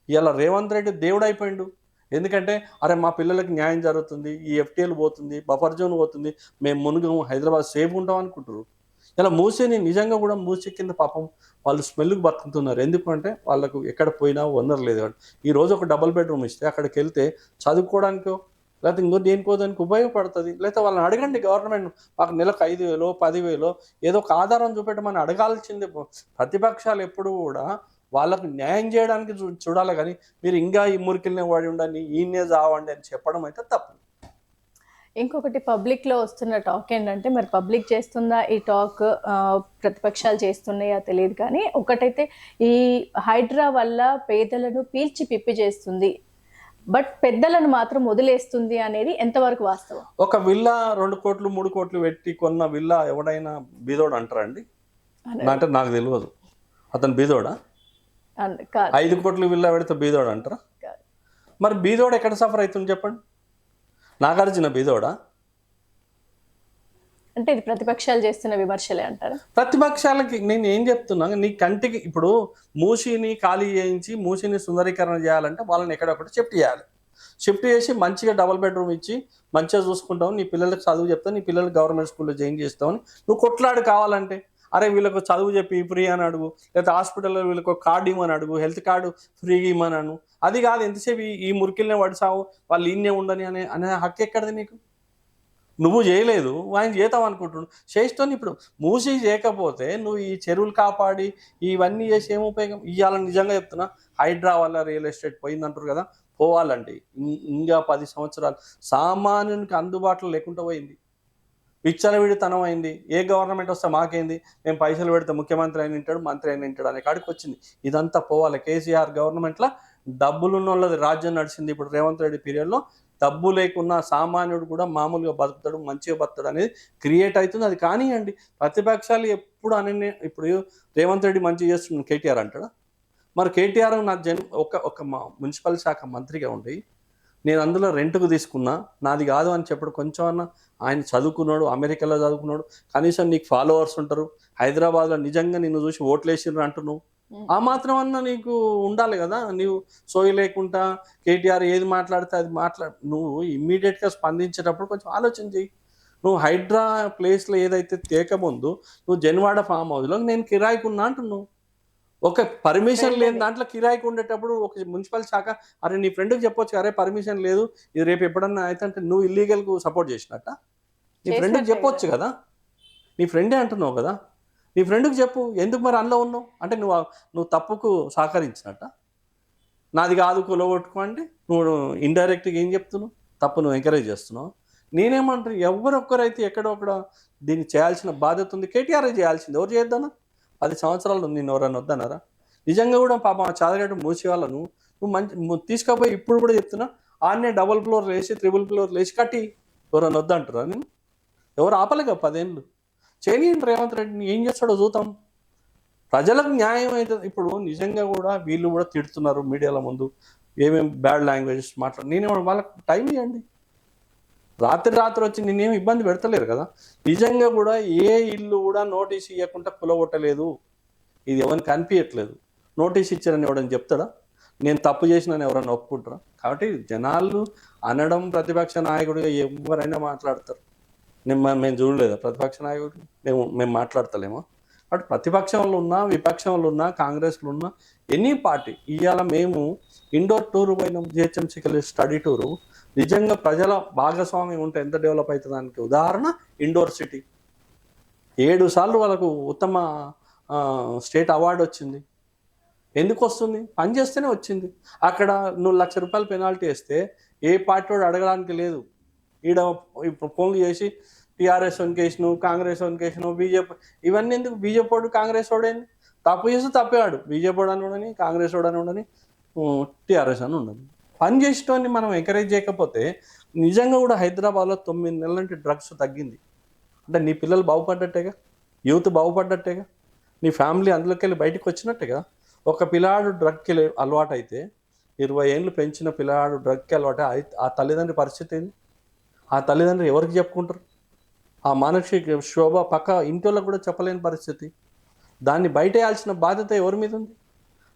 ఇలా రేవంత్ రెడ్డి దేవుడు అయిపోయిండు. ఎందుకంటే అరే మా పిల్లలకి న్యాయం జరుగుతుంది, ఈ ఎఫ్టీఎల్ పోతుంది, బఫర్ జోన్ పోతుంది, మేము మునుగం హైదరాబాద్ సేఫ్ ఉంటాం అనుకుంటారు. ఇలా మూసిని నిజంగా కూడా మూసి కింద పాపం వాళ్ళు స్మెల్కి బతుకుతున్నారు. ఎందుకంటే వాళ్ళకు ఎక్కడ పోయినా వనరు లేదు. ఈరోజు ఒక డబుల్ బెడ్రూమ్ ఇస్తే అక్కడికి వెళ్తే చదువుకోవడానికో లేకపోతే ఇంకో దేనికో దానికి ఉపయోగపడుతుంది. లేకపోతే వాళ్ళని అడగండి, గవర్నమెంట్ మాకు నెలకు 5,000 10,000 ఏదో ఒక ఆధారం చూపెట్టమని అడగాల్సిందే. ప్రతిపక్షాలు ఎప్పుడు కూడా వాళ్ళకు న్యాయం చేయడానికి చూడాలి, కానీ మీరు ఇంకా ఈ మురికిల్నే వాడి ఉండండి, ఈయనే చావండి అని చెప్పడం అయితే తప్పు. ఇంకొకటి పబ్లిక్లో వస్తున్న టాక్ ఏంటంటే, మరి పబ్లిక్ చేస్తుందా ఈ టాక్, ప్రతిపక్షాలు చేస్తున్నాయా తెలియదు, కానీ ఒకటైతే ఈ హైడ్రా వల్ల పేదలను పీల్చి పిప్పి చేస్తుంది, బట్ పెద్దలను మాత్రం వదిలేస్తుంది అనేది ఎంతవరకు వాస్తవం? ఒక విల్లా 2 కోట్లు 3 కోట్లు పెట్టి కొన్న విల్లా ఎవడైనా బీదోడు అంటారండి? అంటే నాకు తెలియదు, అతను బీదోడా? 5 కోట్లు విల్లా పెడితే బీదోడు అంటారా? మరి బీదోడు ఎక్కడ సఫర్ అవుతుంది చెప్పండి? నాగార్జున బీదోడా? అంటే ఇది ప్రతిపక్షాలు చేస్తున్న విమర్శలే అంటారా? ప్రతిపక్షాలకి నేను ఏం చెప్తున్నా, నీ కంటికి ఇప్పుడు మూసిని ఖాళీ చేయించి మూసిని సుందరీకరణ చేయాలంటే వాళ్ళని ఎక్కడొక్కటి షిఫ్ట్ చేయాలి. షిఫ్ట్ చేసి మంచిగా డబుల్ బెడ్రూమ్ ఇచ్చి మంచిగా చూసుకుంటావు, నీ పిల్లలకు చదువు చెప్తావు, నీ పిల్లలు గవర్నమెంట్ స్కూల్లో జాయిన్ చేస్తావని నువ్వు కొట్లాడు. కావాలంటే అరే వీళ్ళకు చదువు చెప్పి ఫ్రీ అని అడుగు, లేకపోతే హాస్పిటల్లో వీళ్ళకు కార్డు ఇవ్వమని అడుగు, హెల్త్ కార్డు ఫ్రీగా ఇవ్వమని అను. అది కాదు, ఎంతసేపు ఈ మురికిల్నే వడిసావు, వాళ్ళు ఈయనే ఉండని అనే హక్కు ఎక్కడిది నీకు? నువ్వు చేయలేదు, ఆయన చేద్దాం అనుకుంటున్నాడు, చేస్తూ ఇప్పుడు మూసి చేయకపోతే నువ్వు ఈ చెరువులు కాపాడి ఇవన్నీ చేసి ఏం ఉపయోగం? ఇవ్వాలని నిజంగా చెప్తున్నా, హైడ్రా వల్ల రియల్ ఎస్టేట్ పోయిందంటారు కదా, పోవాలండి. ఇంకా 10 సంవత్సరాలు సామాన్యునికి అందుబాటులో లేకుండా పోయింది, విచ్చలవిడితనం అయింది. ఏ గవర్నమెంట్ వస్తే మాకేంది, మేము పైసలు పెడితే ముఖ్యమంత్రి అయిన వింటాడు, మంత్రి అయిన వింటాడు అనే కాడికి వచ్చింది. ఇదంతా పోవాలి. కేసీఆర్ గవర్నమెంట్లో డబ్బులున్న వాళ్ళది రాజ్యం నడిచింది. ఇప్పుడు రేవంత్ రెడ్డి పీరియడ్లో డబ్బు లేకున్నా సామాన్యుడు కూడా మామూలుగా బతుకుతాడు, మంచిగా బతుకుతాడు అనేది క్రియేట్ అవుతుంది. అది కానివ్వండి. ప్రతిపక్షాలు ఎప్పుడు ఇప్పుడు రేవంత్ రెడ్డి మంచిగా చేస్తున్నాడు కేటీఆర్ అంటాడా? మరి కేటీఆర్ నా ఒక మున్సిపల్ శాఖ మంత్రిగా ఉండి నేను అందులో రెంట్కు తీసుకున్నా, నాది కాదు అని చెప్పడు కొంచెం అన్న. ఆయన చదువుకున్నాడు, అమెరికాలో చదువుకున్నాడు, కనీసం నీకు ఫాలోవర్స్ ఉంటారు, హైదరాబాద్లో నిజంగా నిన్ను చూసి ఓట్లేసిర్రు అంటున్నావు, ఆ మాత్రం అన్న నీకు ఉండాలి కదా. నీవు సోయి లేకుండా కేటీఆర్ ఏది మాట్లాడితే అది నువ్వు ఇమ్మీడియట్గా స్పందించేటప్పుడు కొంచెం ఆలోచన చెయ్యి. నువ్వు హైడ్రా ప్లేస్లో ఏదైతే తేకముందు నువ్వు జన్వాడ ఫామ్ హౌస్లో నేను కిరాయికి ఉన్నా అంటున్నావు. ఒక పర్మిషన్ లేని దాంట్లో కిరాయికి ఉండేటప్పుడు ఒక మున్సిపల్ శాఖ అరే నీ ఫ్రెండ్కి చెప్పొచ్చు, అరే పర్మిషన్ లేదు ఇది రేపు ఎప్పుడన్నా అయితే అంటే నువ్వు ఇల్లీగల్కు సపోర్ట్ చేసినట్ట. నీ ఫ్రెండ్కి చెప్పొచ్చు కదా, నీ ఫ్రెండే అంటున్నావు కదా, నీ ఫ్రెండ్కి చెప్పు ఎందుకు మరి అందులో ఉన్నావు అంటే నువ్వు తప్పుకు సహకరించినట్ట. నాది కాదు కొలగొట్టుకో అంటే నువ్వు ఇండైరెక్ట్గా ఏం చెప్తున్నావు, తప్పు నువ్వు ఎంకరేజ్ చేస్తున్నావు. నేనేమంటారు ఎవరొక్కరైతే ఎక్కడొక్కడ దీన్ని చేయాల్సిన బాధ్యత ఉంది. కేటీఆర్ చేయాల్సింది, ఎవరు చేద్దానా? 10 సంవత్సరాలు నిన్ను ఎవరైనా వద్దన్నారా? నిజంగా కూడా పాపం ఆ చాదరేటు మూసి వాళ్ళను నువ్వు తీసుకపోయి ఇప్పుడు కూడా చెప్తున్నా ఆడనే డబుల్ ఫ్లోర్ వేసి ట్రిపుల్ ఫ్లోర్ వేసి కట్టి ఎవరైనా వద్దంటారా? నేను ఎవరు ఆపలేక 10 ఏళ్ళు చేయనియండి. రేవంత్ రెడ్డిని ఏం చేస్తాడో చూద్దాం. ప్రజలకు న్యాయం అవుతుంది. ఇప్పుడు నిజంగా కూడా వీళ్ళు కూడా తిడుతున్నారు మీడియాల ముందు, ఏమేమి బ్యాడ్ లాంగ్వేజెస్ మాట్లాడు. నేనేమో వాళ్ళకి టైం ఇవ్వండి, రాత్రి వచ్చి నేనేమి ఇబ్బంది పెడతలేరు కదా. నిజంగా కూడా ఏ ఇల్లు కూడా నోటీస్ ఇవ్వకుండా కులగొట్టలేదు, ఇది ఎవరిని కనిపించట్లేదు. నోటీస్ ఇచ్చారని ఎవడని చెప్తాడా? నేను తప్పు చేసినని ఎవరన్నా ఒప్పుకుంటారా? కాబట్టి జనాలు అనడం ప్రతిపక్ష నాయకుడిగా ఎవరైనా మాట్లాడతారు. మేము చూడలేదా ప్రతిపక్ష నాయకుడు? మేము మాట్లాడతలేమో. బట్ ప్రతిపక్షంలో ఉన్నా విపక్షంలో ఉన్నా కాంగ్రెస్లో ఉన్నా ఎనీ పార్టీ ఇవాళ మేము ఇండోర్ టూర్ పోయినాం, జిహెచ్ఎంసీకి వెళ్ళి స్టడీ టూరు. నిజంగా ప్రజల భాగస్వామ్యం ఉంటే ఎంత డెవలప్ అవుతుందానికి ఉదాహరణ ఇండోర్ సిటీ. 7 సార్లు వాళ్ళకు ఉత్తమ స్టేట్ అవార్డు వచ్చింది. ఎందుకు వస్తుంది? పని చేస్తేనే వచ్చింది. అక్కడ నువ్వు ₹1,00,000 పెనాల్టీ వేస్తే ఏ పార్టీ వాడు అడగడానికి లేదు. ఈడ ఇప్పుడు ఫోన్లు చేసి టీఆర్ఎస్ వన్కేసిను, కాంగ్రెస్ వన్కేసిను, బీజేపీ ఇవన్నీ ఎందుకు? బీజేపీ వాడు కాంగ్రెస్ వాడేంది? తప్పు చేస్తే తప్పేవాడు, బీజేపీ వాడు అని ఉండని, కాంగ్రెస్ వాడు అని ఉండని, టీఆర్ఎస్ అని ఉండని. పని చేసేటోని మనం ఎంకరేజ్ చేయకపోతే నిజంగా కూడా హైదరాబాద్లో 9 నెలల నుండి డ్రగ్స్ తగ్గింది అంటే నీ పిల్లలు బాగుపడ్డట్టేగా, యూత్ బాగుపడ్డట్టేగా, నీ ఫ్యామిలీ అందులోకి వెళ్ళి బయటకు వచ్చినట్టేగా. ఒక పిల్లాడు డ్రగ్కి అలవాటు అయితే 20 ఏళ్ళు పెంచిన పిల్లాడు డ్రగ్కి అలవాటు ఆ తల్లిదండ్రి పరిస్థితి ఏంది? ఆ తల్లిదండ్రులు ఎవరికి చెప్పుకుంటారు? ఆ మానసిక శోభ పక్క ఇంటి వాళ్ళకు కూడా చెప్పలేని పరిస్థితి. దాన్ని బయటేయాల్సిన బాధ్యత ఎవరి మీద ఉంది?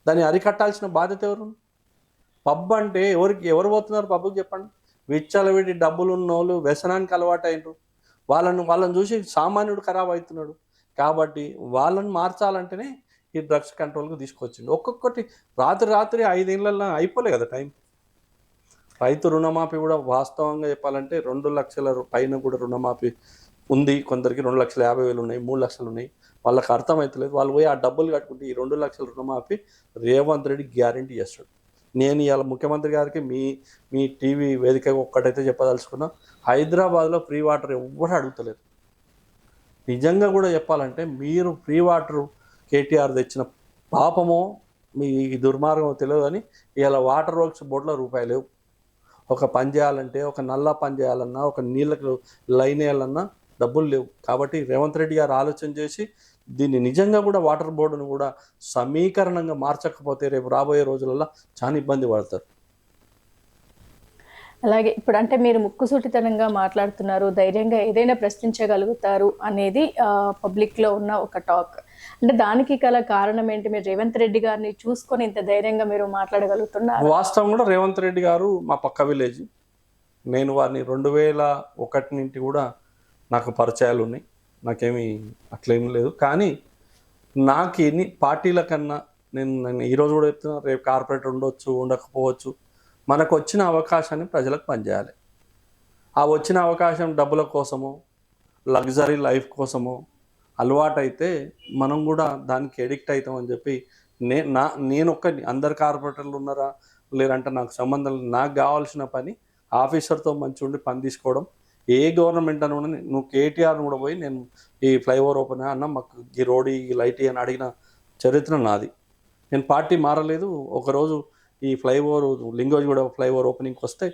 దాన్ని అరికట్టాల్సిన బాధ్యత ఎవరు? పబ్ అంటే ఎవరు పోతున్నారు పబ్కి చెప్పండి? విచ్చలవిడి డబ్బులు ఉన్నోళ్ళు వ్యసనానికి అలవాటు అయినరు. వాళ్ళని చూసి సామాన్యుడు ఖరాబ్ అవుతున్నాడు. కాబట్టి వాళ్ళని మార్చాలంటేనే ఈ డ్రగ్స్ కంట్రోల్కి తీసుకొచ్చింది. ఒక్కొక్కటి రాత్రి 5 ఏళ్ళల్లో అయిపోలే కదా టైం. రైతు రుణమాఫీ కూడా వాస్తవంగా చెప్పాలంటే 2 లక్షల పైన కూడా రుణమాఫీ ఉంది. కొందరికి 2,50,000 ఉన్నాయి, 3 లక్షలు ఉన్నాయి. వాళ్ళకి అర్థమవుతలేదు. వాళ్ళు పోయి ఆ డబ్బులు కట్టుకుంటే ఈ 2 లక్షల రుణమాఫీ రేవంత్ రెడ్డి గ్యారంటీ చేస్తాడు. నేను ఇవాళ ముఖ్యమంత్రి గారికి మీ టీవీ వేదికగా ఒక్కటైతే చెప్పదలుచుకున్నా, హైదరాబాద్లో ఫ్రీ వాటర్ ఎవ్వరు అడుగుతలేరు. నిజంగా కూడా చెప్పాలంటే మీరు ఫ్రీ వాటర్ కేటీఆర్ తెచ్చిన పాపమో మీ దుర్మార్గమో తెలియదు కానీ ఇవాళ వాటర్ వర్క్స్ బోర్డులో రూపాయలు లేవు. ఒక పని చేయాలంటే, ఒక నల్లా పని చేయాలన్నా, ఒక నీళ్ళకు లైన్ వేయాలన్నా డబ్బులు లేవు. కాబట్టి రేవంత్ రెడ్డి గారు ఆలోచన చేసి దీన్ని నిజంగా కూడా వాటర్ బోర్డును కూడా సమీకరణంగా మార్చకపోతే రేపు రాబోయే రోజులలో చాలా ఇబ్బంది పడతారు. అలాగే ఇప్పుడు అంటే మీరు ముక్కుసూటితనంగా మాట్లాడుతున్నారు, ధైర్యంగా ఏదైనా ప్రశ్నించగలుగుతారు అనేది పబ్లిక్లో ఉన్న ఒక టాక్. అంటే దానికి గల కారణం ఏంటి? మీరు రేవంత్ రెడ్డి గారిని చూసుకొని ఇంత ధైర్యంగా మీరు మాట్లాడగలుగుతున్నారు? వాస్తవం కూడా రేవంత్ రెడ్డి గారు మా పక్క విలేజ్. నేను వారిని 2001 నుండి కూడా నాకు పరిచయాలు ఉన్నాయి. నాకేమీ అట్లేమీ లేదు. కానీ నాకు ఎన్ని పార్టీల కన్నా నేను ఈరోజు కూడా చెప్తున్నా, రేపు కార్పొరేటర్ ఉండొచ్చు, ఉండకపోవచ్చు. మనకు వచ్చిన అవకాశాన్ని ప్రజలకు పనిచేయాలి. ఆ వచ్చిన అవకాశం డబ్బుల కోసమో లగ్జరీ లైఫ్ కోసమో అలవాటైతే మనం కూడా దానికి ఎడిక్ట్ అవుతామని చెప్పి నేను ఒక్కడిని, అందరు కార్పొరేటర్లు ఉన్నారా లేరంటే నాకు సంబంధం లేదు. నాకు కావాల్సిన పని ఆఫీసర్తో మంచి ఉండి పని తీసుకోవడం. ఏ గవర్నమెంట్ అని కూడా నువ్వు కేటీఆర్ని కూడా పోయి నేను ఈ ఫ్లైఓవర్ ఓపెన్ అన్న మాకు ఈ రోడ్ ఈ లైట్ అని అడిగిన చరిత్ర నాది. నేను పార్టీ మారలేదు. ఒకరోజు ఈ ఫ్లైఓవర్ లింగోజిగూడ ఫ్లైఓవర్ ఓపెనింగ్కి వస్తే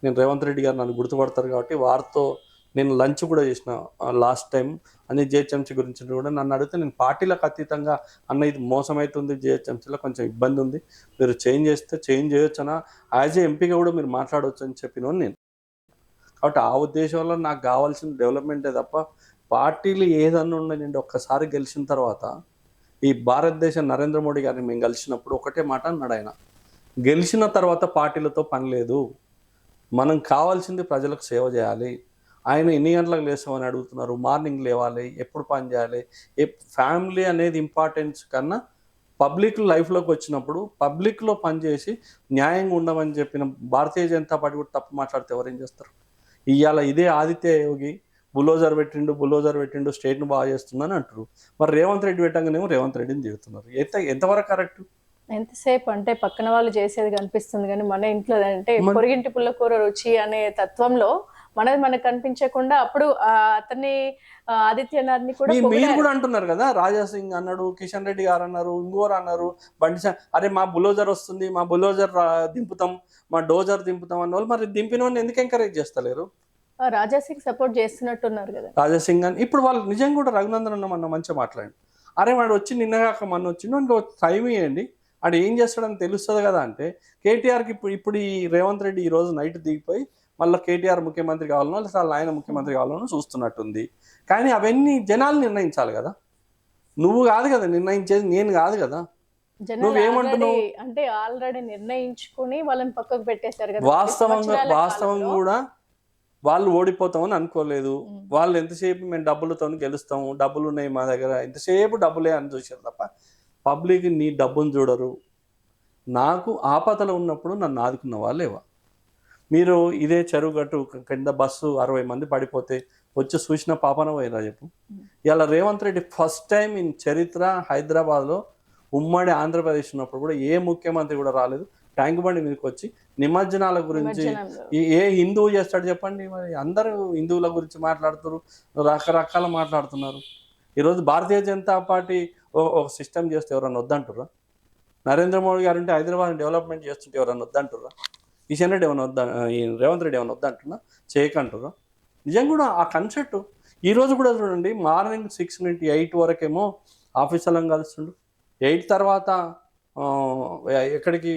నేను రేవంత్ రెడ్డి గారు నన్ను గుర్తుపడతారు కాబట్టి వారితో నేను లంచ్ కూడా చేసిన లాస్ట్ టైం అన్ని జిహెచ్ఎంసీ గురించి కూడా నన్ను అడిగితే నేను పార్టీలకు అతీతంగా అన్న ఇది మోసమవుతుంది, జిహెచ్ఎంసీలో కొంచెం ఇబ్బంది ఉంది, మీరు చేంజ్ చేస్తే చేంజ్ చేయొచ్చనా, యాజ్ ఏ ఎంపీగా కూడా మీరు మాట్లాడవచ్చు అని చెప్పిన నేను. కాబట్టి ఆ ఉద్దేశంలో నాకు కావాల్సిన డెవలప్మెంటే తప్ప పార్టీలు ఏదన్నా ఉండనండి. ఒక్కసారి గెలిచిన తర్వాత ఈ భారతదేశం నరేంద్ర మోడీ గారిని మేము కలిసినప్పుడు ఒకటే మాట అన్నాడు ఆయన, గెలిచిన తర్వాత పార్టీలతో పని లేదు, మనం కావాల్సింది ప్రజలకు సేవ చేయాలి. ఆయన ఎన్ని గంటలకు లేస్తామని అడుగుతున్నారు, మార్నింగ్ లేవాలి, ఎప్పుడు పని చేయాలి, ఫ్యామిలీ అనేది ఇంపార్టెన్స్ కన్నా పబ్లిక్ లైఫ్లోకి వచ్చినప్పుడు పబ్లిక్లో పనిచేసి న్యాయంగా ఉండమని చెప్పిన భారతీయ జనతా పార్టీ కూడా తప్పు మాట్లాడితే ఎవరేం చేస్తారు? ఇవాళ ఇదే ఆదిత్య యోగి బుల్లోజర్ పెట్టిండు స్టేట్ను బాగా చేస్తుందని అంటారు. మరి రేవంత్ రెడ్డి పెట్టంగానేమో రేవంత్ రెడ్డిని తిడుతున్నారు. ఎంతవరకు కరెక్ట్? ఎంతసేపు అంటే పక్కన వాళ్ళు చేసేది కనిపిస్తుంది కానీ మన ఇంట్లో అంటే పొరిగింటి పుల్లకూర రుచి అనే తత్వంలో మనది మనకు కనిపించకుండా అప్పుడు అతన్ని ఆదిత్యనాథ్ని కూడా మీరు కూడా అంటున్నారు కదా, రాజా సింగ్ అన్నాడు, కిషన్ రెడ్డి గారు అన్నారు, ఇంకోరు అన్నారు, అరే మా బుల్లోజర్ వస్తుంది, మా బుల్లోజర్ దింపుతాం, మా డోజర్ దింపుతాం అన్న వాళ్ళు మరి దింపిన వాళ్ళని ఎందుకు ఎంకరేజ్ చేస్తలేరు? రాజా సింగ్ సపోర్ట్ చేస్తున్నట్టున్నారు కదా రాజా సింగ్ అని. ఇప్పుడు వాళ్ళు నిజంగా కూడా రఘునందన్ అన్న మొన్న మంచిగా మాట్లాడి, అరే వాడు వచ్చి నిన్నగాక మొన్న వచ్చిండు, ఇంకో టైం ఇవ్వండి, వాడు ఏం చేస్తాడని తెలుస్తుంది కదా అంటే, కేటీఆర్కి ఇప్పుడు ఈ రేవంత్ రెడ్డి ఈ రోజు నైట్ దిగిపోయి మళ్ళీ కేటీఆర్ ముఖ్యమంత్రి కావాలనో లేదా ఆయన ముఖ్యమంత్రి కావాలనో చూస్తున్నట్టుంది. కానీ అవన్నీ జనాలు నిర్ణయించాలి కదా, నువ్వు కాదు కదా నిర్ణయించేది, నేను కాదు కదా. నువ్వేమంటున్నావు అంటే ఆల్రెడీ నిర్ణయించుకుని వాళ్ళని పక్కకు పెట్టేశారు కదా. వాస్తవం కూడా వాళ్ళు ఓడిపోతామని అనుకోలేదు. వాళ్ళు ఎంతసేపు మేము డబ్బులతో గెలుస్తాము, డబ్బులు ఉన్నాయి మా దగ్గర, ఎంతసేపు డబ్బులే అని చూసారు తప్ప పబ్లిక్ నీ డబ్బును చూడరు. నాకు ఆపదలో ఉన్నప్పుడు నన్ను ఆదుకున్న వాళ్ళేవా? మీరు ఇదే చెరువు గట్టు కింద బస్సు 60 మంది పడిపోతే వచ్చి చూసిన పాపన పోయినా చెప్పు. ఇలా Revanth Reddy first time in చరిత్ర హైదరాబాద్లో ఉమ్మడి ఆంధ్రప్రదేశ్ ఉన్నప్పుడు కూడా ఏ ముఖ్యమంత్రి కూడా రాలేదు. ట్యాంక్ బండి మీదకి వచ్చి నిమజ్జనాల గురించి ఏ హిందువు చేస్తాడు చెప్పండి? మరి అందరూ హిందువుల గురించి మాట్లాడుతున్నారు, రకరకాల మాట్లాడుతున్నారు. ఈరోజు భారతీయ జనతా పార్టీ ఒక సిస్టమ్ చేస్తే ఎవరన్నా వద్దంటుర్రా? నరేంద్ర మోడీ గారు ఉంటే హైదరాబాద్ డెవలప్మెంట్ చేస్తుంటే ఎవరన్నా వద్దంటుర్రా? కిషన్ రెడ్డి ఏమన్నా రేవంత్ రెడ్డి ఏమన్నా వద్దంటున్నా? చేయకంటుర్రా? నిజంగా కూడా ఆ కన్సెప్ట్ ఈరోజు కూడా చూడండి, మార్నింగ్ 6 నుంచి 8 వరకేమో ఆఫీసర్లను కలుస్తుండు, 8 తర్వాత ఎక్కడికి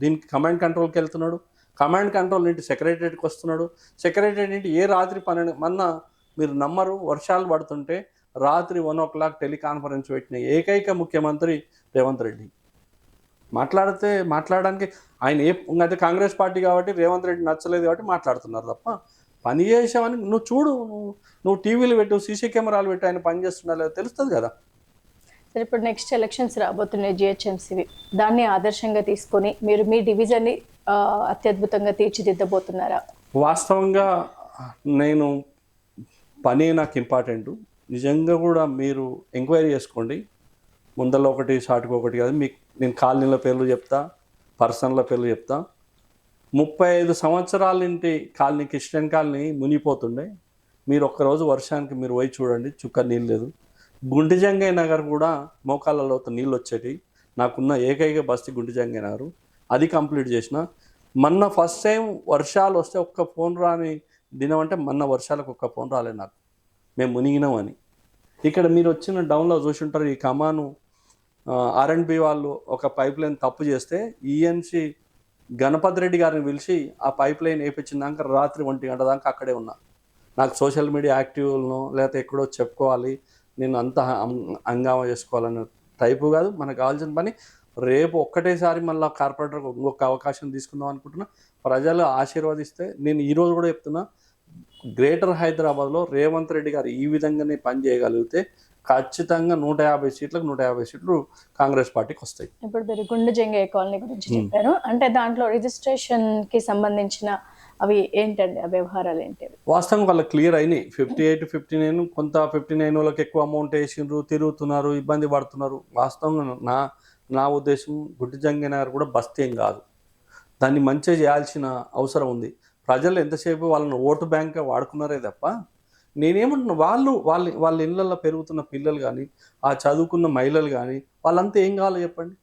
దీనికి కమాండ్ కంట్రోల్కి వెళ్తున్నాడు, కమాండ్ కంట్రోల్ నుండి సెక్రటరియట్కి వస్తున్నాడు, సెక్రటరియట్ నుండి రాత్రి 12 మొన్న మీరు నమ్మరు, వర్షాలు పడుతుంటే రాత్రి 1 o'clock టెలికాన్ఫరెన్స్ పెట్టిన ఏకైక ముఖ్యమంత్రి రేవంత్ రెడ్డి. మాట్లాడడానికి ఆయన అయితే కాంగ్రెస్ పార్టీ కాబట్టి రేవంత్ రెడ్డి నచ్చలేదు కాబట్టి మాట్లాడుతున్నారు తప్ప పని చేసామని నువ్వు చూడు, నువ్వు టీవీలు పెట్టు, సీసీ కెమెరాలు పెట్టి ఆయన పని చేస్తున్నా లేదో తెలుస్తుంది కదా. సరే, ఇప్పుడు నెక్స్ట్ ఎలక్షన్స్ రాబోతున్నాయి జిహెచ్ఎంసీవి, దాన్ని ఆదర్శంగా తీసుకొని మీరు మీ డివిజన్ని అత్యద్భుతంగా తీర్చిదిద్దబోతున్నారా? వాస్తవంగా నేను పని నాకు ఇంపార్టెంట్. నిజంగా కూడా మీరు ఎంక్వైరీ చేసుకోండి, ముందర ఒకటి షార్ట్కి ఒకటి కాదు. మీకు నేను కాలనీల పేర్లు చెప్తా, పర్సన్ల పేర్లు చెప్తా. 35 సంవత్సరాల నుండి కాలనీ క్రిస్టియన్ కాలనీ మునిగిపోతుండే. మీరు ఒక్కరోజు వర్షానికి మీరు పోయి చూడండి, చుక్క నీళ్ళు లేదు. గుంటిజంగయ్య నగర్ కూడా మోకాళ్ళలో నీళ్ళు వచ్చేటి. నాకున్న ఏకైక బస్తీ గుంటిజంగయ్య నగర్, అది కంప్లీట్ చేసిన. మొన్న ఫస్ట్ టైం వర్షాలు వస్తే ఒక్క ఫోన్ రాని దినం అంటే మొన్న వర్షాలకు ఒక్క ఫోన్ రాలేదు నాకు, మేము మునిగినామని. ఇక్కడ మీరు వచ్చిన డౌన్లో చూసుంటారు, ఈ కమాను R&B వాళ్ళు ఒక పైప్ లైన్ తప్పు చేస్తే ఈఎన్సి గణపతి రెడ్డి గారిని పిలిచి ఆ పైప్ లైన్ వేయించిందాక రాత్రి 1 గంట దాకా అక్కడే ఉన్నా. నాకు సోషల్ మీడియా యాక్టివ్ను లేకపోతే ఎక్కడో చెప్పుకోవాలి, నేను అంత హంగామా చేసుకోవాలన్న టైపు కాదు. మనకు కావాల్సిన పని రేపు ఒక్కటేసారి మళ్ళీ కార్పొరేటర్కి ఇంకొక అవకాశం తీసుకుందాం అనుకుంటున్నా. ప్రజలు ఆశీర్వదిస్తే నేను ఈరోజు కూడా చెప్తున్నా, గ్రేటర్ హైదరాబాద్లో రేవంత్ రెడ్డి గారు ఈ విధంగానే పని చేయగలిగితే ఖచ్చితంగా 150 సీట్లకు 150 సీట్లు కాంగ్రెస్ పార్టీకి వస్తాయి. ఇప్పుడు మీరు గుండుజంగయ్య కాలనీ గురించి చెప్పారు, అంటే దాంట్లో రిజిస్ట్రేషన్ కి సంబంధించిన అవి ఏంటండి, ఆ వ్యవహారాలు ఏంటి? వాస్తవం వాళ్ళకి క్లియర్ అయినాయి. 58, 59, కొంత 59 వాళ్ళకి ఎక్కువ అమౌంట్ వేసిండ్రు, తిరుగుతున్నారు, ఇబ్బంది పడుతున్నారు. వాస్తవంగా నా ఉద్దేశం గుండుజంగయ్య నగర్ కూడా బస్తీ ఏం కాదు, దాన్ని మంచిగా చేయాల్సిన అవసరం ఉంది. ప్రజలు ఎంతసేపు వాళ్ళని ఓటు బ్యాంక్గా వాడుకున్నారే తప్ప నేనేమంటున్నా, వాళ్ళ ఇళ్ళల్లో పెరుగుతున్న పిల్లలు కానీ, ఆ చదువుకున్న మహిళలు కానీ, వాళ్ళంతా ఏం కావాలో చెప్పండి.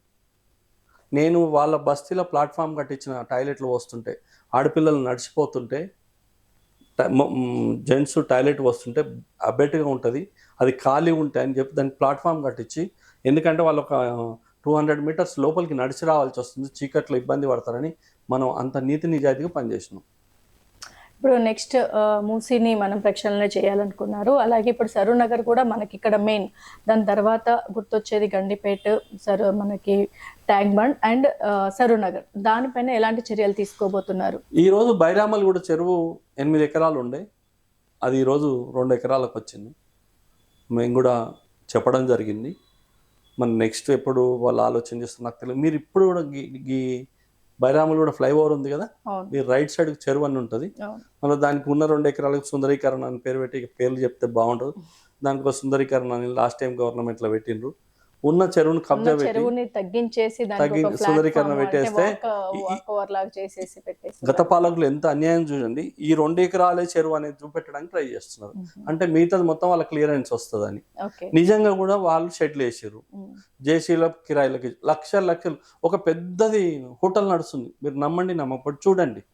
నేను వాళ్ళ బస్తీలో ప్లాట్ఫామ్ కట్టించిన టాయిలెట్లు వస్తుంటే, ఆడపిల్లలు నడిచిపోతుంటే, జెంట్స్ టాయిలెట్ వస్తుంటే అబెట్గా ఉంటుంది, అది ఖాళీ ఉంటాయి అని చెప్పి దానికి ప్లాట్ఫామ్ కట్టించి, ఎందుకంటే వాళ్ళు ఒక 200 మీటర్స్ లోపలికి నడిచి రావాల్సి వస్తుంది, చీకట్లో ఇబ్బంది పడతారని మనం అంత నీతి నిజాయితీగా పనిచేసినాం. ఇప్పుడు నెక్స్ట్ మూసీని మనం ప్రక్షాళన చేయాలనుకున్నారు, అలాగే ఇప్పుడు సరూర్ నగర్ కూడా మనకి ఇక్కడ మెయిన్, దాని తర్వాత గుర్తొచ్చేది గండిపేట, మనకి tank bund and Saroor Nagar, దానిపైన ఎలాంటి చర్యలు తీసుకోబోతున్నారు? ఈరోజు బైరామల్ కూడా చెరువు 8 ఎకరాలు ఉండే, అది ఈరోజు 2 ఎకరాలకు వచ్చింది. మేము కూడా చెప్పడం జరిగింది. మరి నెక్స్ట్ ఎప్పుడు వాళ్ళు ఆలోచన చేస్తారు నాకు తెలియదు. మీరు ఇప్పుడు కూడా ఈ బైరాములు కూడా ఫ్లైఓవర్ ఉంది కదా, అవును మీరు రైట్ సైడ్ చెరువు అని ఉంటుంది. అవును మళ్ళీ దానికి ఉన్న 2 ఎకరాలకు సుందరీకరణ అని పేరు పెట్టి, పేర్లు చెప్తే బాగుండదు, దానికి ఒక సుందరీకరణ అని లాస్ట్ టైం గవర్నమెంట్లో పెట్టిండ్రు. ఉన్న చెరువును ఉన్న కబ్జా పెట్టి చెరువుని తగ్గించేసి దానికి ఒక సుందరీకరణ ప్లాట్ఫామ్ అంటే పెట్టేస్తే వాక్ ఓవర్ లాగా చేసేసి పెట్టేసి గత పాలకులు ఎంత అన్యాయం చూడండి. ఈ 2 ఎకరాలే చెరువు అనేది చూపెట్టడానికి ట్రై చేస్తున్నారు. అంటే మిగతాది మొత్తం వాళ్ళ క్లియరెన్స్ వస్తుందని. ఓకే నిజంగా కూడా వాళ్ళు షెడ్లు వేసారు, జేసీల కిరాయిలకి లక్షలు. ఒక పెద్దది హోటల్ నడుస్తుంది, మీరు నమ్మండి నమ్మకపోతే చూడండి,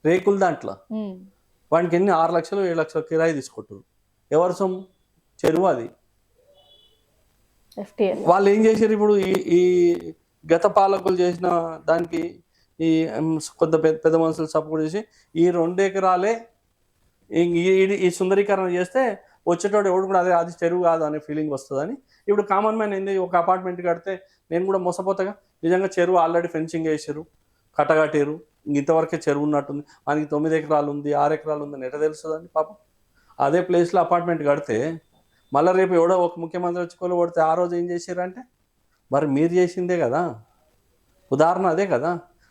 రేకుల దాంట్లో వానికి ఎన్ని 6 లక్షలు 7 లక్షలు కిరాయి తీసుకుంటారు. ఎవరి సొమ్ము? చెరువు అది. ఎఫ్టీఎల్ వాళ్ళు ఏం చేశారు ఇప్పుడు? ఈ గత పాలకులు చేసిన దానికి ఈ కొంత పెద్ద మనుషులు సపోర్ట్ చేసి ఈ 2 ఎకరాలే ఈ సుందరీకరణ చేస్తే వచ్చేటోడు ఎవడు కూడా అది చెరువు కాదు అనే ఫీలింగ్ వస్తుందని ఇప్పుడు కామన్ మ్యాన్ ఏంది, ఒక అపార్ట్మెంట్ కడితే నేను కూడా మోసపోతాగా. నిజంగా చెరువు ఆల్రెడీ ఫెన్సింగ్ వేసారు, కట్టగట్టారు, ఇంతవరకే చెరువు ఉన్నట్టుంది, మనకి 9 ఎకరాలు ఉంది 6 ఎకరాలు ఉందని ఎట్లా తెలుస్తుందండి పాపం. అదే ప్లేస్లో అపార్ట్మెంట్ కడితే మళ్ళీ రేపు ఎవడో ఒక ముఖ్యమంత్రి వచ్చి కొడితే ఆ రోజు ఏం చేశారంటే మరి మీరు చేసిందే కదా, ఉదాహరణ అదే కదా.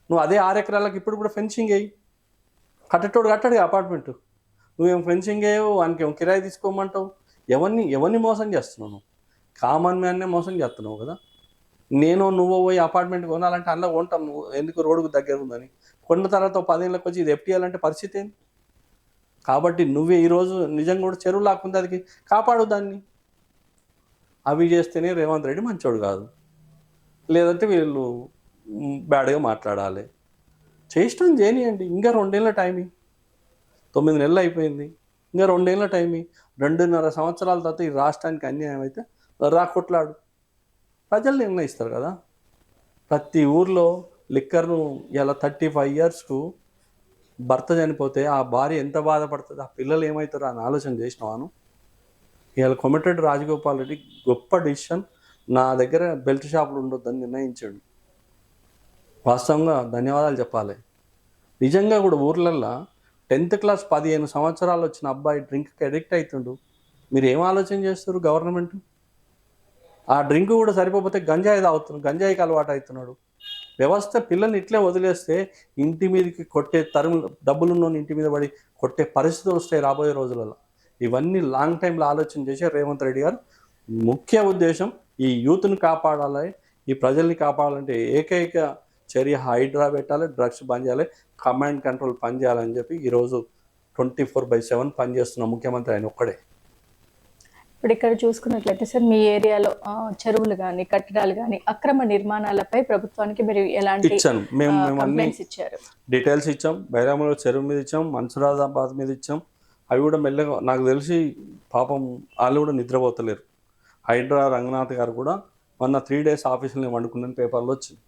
నువ్వు అదే 6 ఎకరాలకు ఇప్పుడు కూడా ఫెన్సింగ్ వేయి, కట్టేటోడు కట్టడు అపార్ట్మెంట్, నువ్వేం ఫెన్సింగ్ వేయవు, వానికి ఏం కిరాయి తీసుకోమంటావు. ఎవరిని మోసం చేస్తున్నావు? నువ్వు కామన్ మ్యాన్నే మోసం చేస్తున్నావు కదా. నువ్వు పోయి అపార్ట్మెంట్ కొనాలంటే అందులో కొంటాం, నువ్వు ఎందుకు రోడ్డుకు దగ్గర ఉందని. కొన్న తర్వాత 10 ఏళ్ళకి వచ్చి ఇది ఎఫ్టీఎల్ పరిస్థితి ఏంటి? కాబట్టి నువ్వే ఈరోజు నిజంగా కూడా చెరువు లాక్కుంది, అది కాపాడు దాన్ని. అవి చేస్తేనే రేవంత్ రెడ్డి మంచోడు కాదు, లేదంటే వీళ్ళు బ్యాడ్గా మాట్లాడాలి. చేష్టం చేయనియండి, ఇంకా 2 ఏళ్ళ టైమి, 9 నెలలు అయిపోయింది, ఇంకా 2 ఏళ్ళ టైమి. 2.5 సంవత్సరాల తర్వాత ఈ రాష్ట్రానికి అన్యాయం అయితే కొట్లాడు, ప్రజలు నిర్ణయిస్తారు కదా. ప్రతి ఊర్లో లిక్కర్ను ఇలా 35 ఇయర్స్కు భర్త చనిపోతే ఆ భార్య ఎంత బాధపడుతుంది, ఆ పిల్లలు ఏమవుతారో అని ఆలోచన చేసినావాను. ఇవాళ కొమటిరెడ్డి రాజగోపాల్ రెడ్డి గొప్ప డిసిషన్, నా దగ్గర బెల్ట్ షాపులు ఉండొద్దని నిర్ణయించాడు. వాస్తవంగా ధన్యవాదాలు చెప్పాలి. నిజంగా కూడా ఊర్లల్లో 10th క్లాస్ 15 సంవత్సరాలు వచ్చిన అబ్బాయి డ్రింక్కి అడిక్ట్ అవుతుండు. మీరు ఏం ఆలోచన చేస్తారు గవర్నమెంట్? ఆ డ్రింక్ కూడా సరిపోతే గంజాయి తాగుతున్నాడు, గంజాయికి అలవాటు అవుతున్నాడు. వ్యవస్థ పిల్లల్ని ఇట్లే వదిలేస్తే ఇంటి మీదకి కొట్టే డబ్బులున్న ఇంటి మీద పడి కొట్టే పరిస్థితులు వస్తాయి రాబోయే రోజులలో. ఇవన్నీ లాంగ్ టైంలో ఆలోచన చేసే రేవంత్ రెడ్డి గారు ముఖ్య ఉద్దేశం ఈ యూత్ని కాపాడాలి, ఈ ప్రజల్ని కాపాడాలంటే ఏకైక చర్య హైడ్రా పెట్టాలి, డ్రగ్స్ బంద్ చేయాలి, కమాండ్ కంట్రోల్ పని చేయాలని చెప్పి ఈరోజు 24/7 పనిచేస్తున్న ముఖ్యమంత్రి ఆయన ఒక్కడే. ఇప్పుడు ఇక్కడ చూసుకున్నట్లయితే సార్, మీ ఏరియాలో చెరువులు కానీ కట్టడాలు కానీ అక్రమ నిర్మాణాలపై ప్రభుత్వానికి మీరు ఎలాంటి ఇచ్చాను, మేము అన్ని కంప్లైంట్స్ ఇచ్చారు? డీటెయిల్స్ ఇచ్చాం. బైరాములో చెరువు మీద ఇచ్చాం, మన్సూరాబాద్ మీద ఇచ్చాం. అవి కూడా మెల్లగా నాకు తెలిసి పాపం వాళ్ళు కూడా నిద్రపోతలేరు. హైడ్రా రంగనాథ్ గారు కూడా మొన్న 3 days ఆఫీసులో వండుకున్న పేపర్లో వచ్చింది.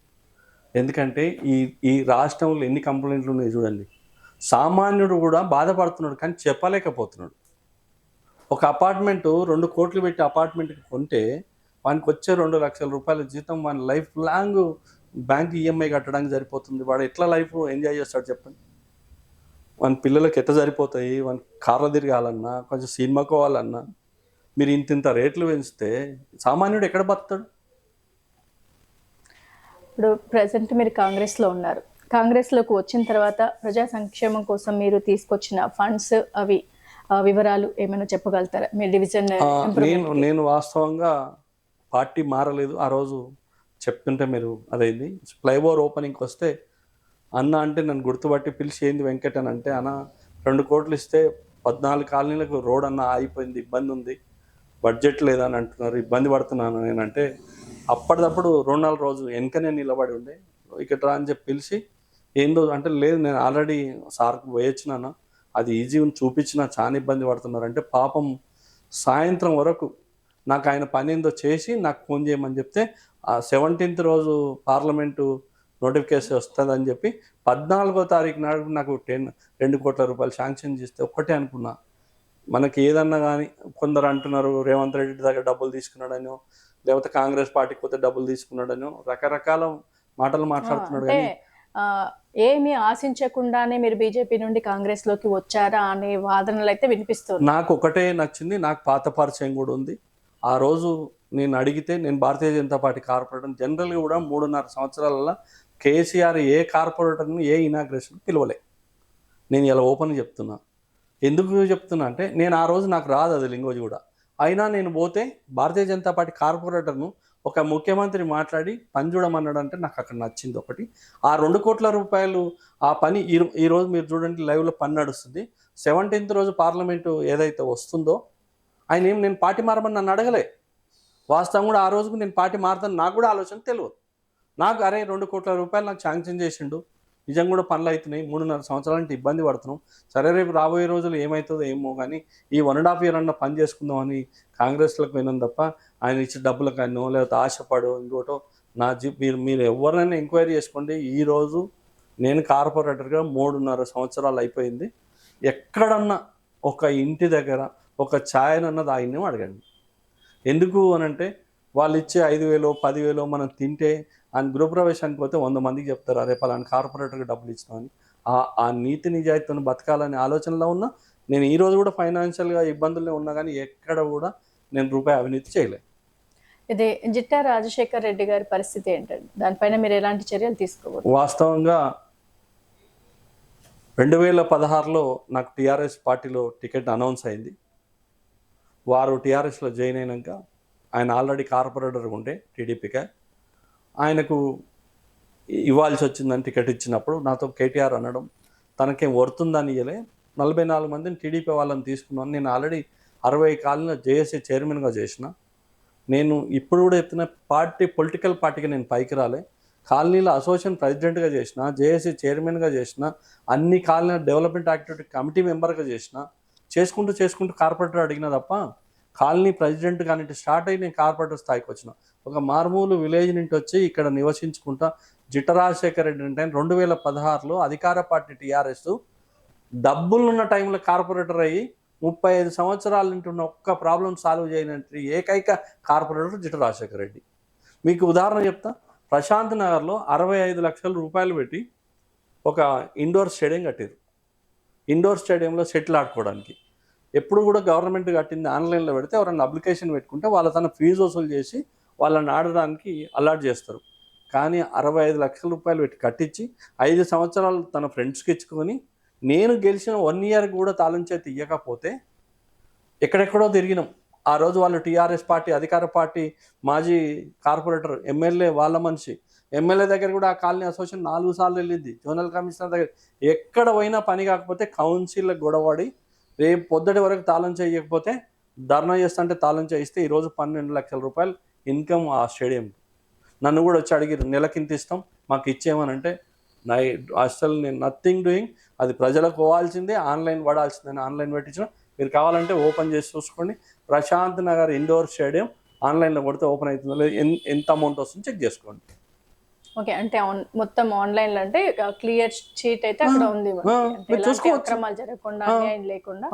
ఎందుకంటే ఈ రాష్ట్రంలో ఎన్ని కంప్లైంట్లు ఉన్నాయి చూడండి. సామాన్యుడు కూడా బాధపడుతున్నాడు కానీ చెప్పలేకపోతున్నాడు. ఒక అపార్ట్మెంట్ 2 కోట్లు పెట్టి అపార్ట్మెంట్కి కొంటే వానికి వచ్చే 2 లక్షల రూపాయల జీతం వాని లైఫ్ లాంగ్ బ్యాంక్ ఈఎంఐ కట్టడానికి సరిపోతుంది. వాడు ఎట్లా లైఫ్ ఎంజాయ్ చేస్తాడు చెప్పండి? వాని పిల్లలకి ఎట్లా సరిపోతాయి? వాని కార్లో తిరగాలన్నా, కొంచెం సినిమాకి పోవాలన్నా మీరు ఇంత రేట్లు పెంచితే సామాన్యుడు ఎక్కడ బతాడు? ఇప్పుడు ప్రజెంట్ మీరు కాంగ్రెస్లో ఉన్నారు. కాంగ్రెస్లోకి వచ్చిన తర్వాత ప్రజా సంక్షేమం కోసం మీరు తీసుకొచ్చిన ఫండ్స్ అవి వివరాలు ఏమైనా చెప్పగలుగుతారా? మీ డివిజన్ నేను వాస్తవంగా పార్టీ మారలేదు. ఆ రోజు చెప్తుంటే మీరు అదైంది. ఫ్లైఓవర్ ఓపెనింగ్కి వస్తే అన్న అంటే నన్ను గుర్తుపట్టి పిలిచి ఏంది వెంకట్ అని అంటే, అన్న 2 కోట్లు ఇస్తే 14 కాలనీలకు రోడ్ అన్న ఆగిపోయింది, ఇబ్బంది ఉంది, బడ్జెట్ లేదని అంటున్నారు, ఇబ్బంది పడుతున్నాను నేనంటే అప్పటిదప్పుడు 2-4 రోజులు వెనకనే నిలబడి ఉండే, ఇక్కడ రా అని చెప్పి పిలిచి ఏందో అంటే, లేదు నేను ఆల్రెడీ సార్కి పోయొచ్చినాను, అది ఈజీ చూపించిన చాలా ఇబ్బంది పడుతున్నారంటే పాపం సాయంత్రం వరకు నాకు ఆయన పని ఏందో చేసి నాకు ఫోన్ చేయమని చెప్తే ఆ 17th రోజు పార్లమెంటు నోటిఫికేషన్ వస్తుందని చెప్పి 14వ తారీఖు నాడు నాకు 2 కోట్ల రూపాయలు శాంక్షన్ చేస్తే ఒక్కటే అనుకున్నా, మనకి ఏదన్నా కానీ కొందరు అంటున్నారు రేవంత్ రెడ్డి దగ్గర డబ్బులు తీసుకున్నాడనో, లేకపోతే కాంగ్రెస్ పార్టీకి పోతే డబ్బులు తీసుకున్నాడనో, రకరకాల మాటలు మాట్లాడుతున్నాడు. కానీ ఆ, ఏమీ ఆశించకుండానే మీరు బీజేపీ నుండి కాంగ్రెస్ లోకి వచ్చారా అనే వాదనలు అయితే వినిపిస్తుంది. నాకు ఒకటే నచ్చింది, నాకు పాత పరిచయం కూడా ఉంది. ఆ రోజు నేను అడిగితే, నేను భారతీయ జనతా పార్టీ కార్పొరేటర్ జనరల్గా కూడా 3.5 సంవత్సరాలలో కేసీఆర్ ఏ కార్పొరేటర్ని ఏ ఇనాగ్రేషన్ పిలవలే. నేను ఇలా ఓపెన్ చెప్తున్నా. ఎందుకు చెప్తున్నా అంటే, నేను ఆ రోజు నాకు రాదు అది లింగోజ్ కూడా, అయినా నేను పోతే భారతీయ జనతా పార్టీ కార్పొరేటర్ను ఒక ముఖ్యమంత్రి మాట్లాడి పని చూడమన్నాడు అంటే నాకు అక్కడ నచ్చింది ఒకటి. ఆ 2 కోట్ల రూపాయలు ఆ పని ఈరోజు మీరు చూడండి లైవ్లో పని నడుస్తుంది. 17th రోజు పార్లమెంటు ఏదైతే వస్తుందో, ఆయన నేను పార్టీ మారమని నన్ను అడగలే. వాస్తవం కూడా ఆ రోజుకు నేను పార్టీ మారుతాను నాకు కూడా ఆలోచన తెలియదు. నాకు అరే 2 కోట్ల రూపాయలు నాకు శాంక్షన్ చేసిండు, నిజం కూడా పనులు అవుతున్నాయి, 3.5 సంవత్సరాల నుంచి ఇబ్బంది పడుతున్నాం, సరే రేపు రాబోయే రోజులు ఏమవుతుందో ఏమో కానీ ఈ 1.5 year అన్న పని చేసుకుందామని కాంగ్రెస్లోకి పోయినాం తప్ప ఆయన ఇచ్చే డబ్బులు కానీ లేకపోతే ఆశపడో ఇంకోటో మీరు ఎవరైనా ఎంక్వైరీ చేసుకోండి. ఈరోజు నేను కార్పొరేటర్గా 3.5 సంవత్సరాలు అయిపోయింది. ఎక్కడన్నా ఒక ఇంటి దగ్గర ఒక ఛాయనన్న తాగినాం అడగండి. ఎందుకు అనంటే వాళ్ళు ఇచ్చే 5,000 10,000 మనం తింటే ఆయన గృహప్రవేశానికి పోతే 100 మందికి చెప్తారు అరే పలానా కార్పొరేటర్కి డబ్బులు ఇచ్చినామని. ఆ నీతి నిజాయితీతో బతకాలనే ఆలోచనలో ఉన్నా. నేను ఈరోజు కూడా ఫైనాన్షియల్గా ఇబ్బందుల్లో ఉన్నా కానీ ఎక్కడ కూడా నేను రూపాయి అవినీతి చేయలేదు. ఇది జిట్టా రాజశేఖర్ రెడ్డి గారి పరిస్థితి ఏంటండి? దానిపైన మీరు ఎలాంటి చర్యలు తీసుకోవాలి? వాస్తవంగా 2016లో నాకు టీఆర్ఎస్ పార్టీలో టికెట్ అనౌన్స్ అయింది. వారు టీఆర్ఎస్లో జాయిన్ అయినాక ఆయన ఆల్రెడీ కార్పొరేటర్గా ఉంటే టీడీపీకే ఆయనకు ఇవ్వాల్సి వచ్చిందని టికెట్ ఇచ్చినప్పుడు నాతో కేటీఆర్ అనడం తనకేం వర్తుందని ఇవ్వలే. 44 మందిని టీడీపీ వాళ్ళని తీసుకున్నాను. నేను ఆల్రెడీ 60 కాలనీలో జేఏసీ చైర్మన్గా చేసిన. నేను ఇప్పుడు కూడా చెప్తున్న పొలిటికల్ పార్టీకి నేను పైకి రాలే. కాలనీలో అసోసియేషన్ ప్రెసిడెంట్గా చేసిన, జేఏసీ చైర్మన్గా చేసిన, అన్ని కాలనీ డెవలప్మెంట్ యాక్టివిటీ కమిటీ మెంబర్గా చేసిన. చేసుకుంటూ కార్పొరేటర్ అడిగిన తప్ప కాలనీ ప్రెసిడెంట్ కానీ స్టార్ట్ అయ్యి నేను కార్పొరేటర్ స్థాయికి వచ్చిన. ఒక మారుమూలు విలేజ్ నుండి వచ్చి ఇక్కడ నివసించుకుంటా జిట్ట రాజశేఖర్ రెడ్డి అంటే 2016లో అధికార పార్టీ టీఆర్ఎస్ డబ్బులున్న టైంలో కార్పొరేటర్ అయ్యి 35 సంవత్సరాల నుండి ఉన్న ఒక్క ప్రాబ్లం సాల్వ్ చేయనట్టు ఏకైక కార్పొరేటర్ జిట్ట రాజశేఖర్ రెడ్డి. మీకు ఉదాహరణ చెప్తా. ప్రశాంత్ నగర్లో 65 లక్షల రూపాయలు పెట్టి ఒక ఇండోర్ స్టేడియం కట్టారు. ఇండోర్ స్టేడియంలో షటిల్ ఆడుకోవడానికి. ఎప్పుడు కూడా గవర్నమెంట్ కట్టింది ఆన్లైన్లో పెడితే ఎవరైనా అప్లికేషన్ పెట్టుకుంటే వాళ్ళ తన ఫీజు వసూలు చేసి వాళ్ళని ఆడడానికి అలాట్ చేస్తారు. కానీ 65 లక్షల రూపాయలు పెట్టి కట్టించి 5 సంవత్సరాలు తన ఫ్రెండ్స్కి ఇచ్చుకొని నేను గెలిచిన 1 year కూడా తాళం చేతి ఇవ్వకపోతే ఎక్కడెక్కడో తిరిగినాం. ఆ రోజు వాళ్ళు టీఆర్ఎస్ పార్టీ అధికార పార్టీ మాజీ కార్పొరేటర్ ఎమ్మెల్యే వాళ్ళ మనిషి ఎమ్మెల్యే దగ్గర కూడా ఆ కాలనీ అసోసియేషన్ 4 సార్లు వెళ్ళింది. జోనల్ కమిషనర్ దగ్గర ఎక్కడ పోయినా పని కాకపోతే కౌన్సిల్లో గొడవడి రేపు పొద్దుటి వరకు తాళం చేయకపోతే ధర్నా చేస్తుంటే తాళం చేయిస్తే ఈరోజు 12 లక్షల రూపాయలు ఇన్కమ్ ఆ స్టేడియం. నన్ను కూడా వచ్చి అడిగిరు నెలకింత ఇస్తాం మాకు ఇచ్చేయమనంటే అసలు నేను నథింగ్ డూయింగ్, అది ప్రజలకు పోవాల్సిందే, ఆన్లైన్ పడాల్సిందని ఆన్లైన్ పెట్టించిన. మీరు కావాలంటే ఓపెన్ చేసి చూసుకోండి. ప్రశాంత్ నగర్ ఇండోర్ స్టేడియం ఆన్లైన్లో కొడితే ఓపెన్ అవుతుందో లేదు, ఎంత అమౌంట్ వస్తుందో చెక్ చేసుకోండి. ఓకే, అంటే మొత్తం ఆన్లైన్ లో అంటే క్లియర్ షీట్ అయితే అక్కడ ఉంది. అక్రమాలు జరగకుండా అన్యాయం లేకుండా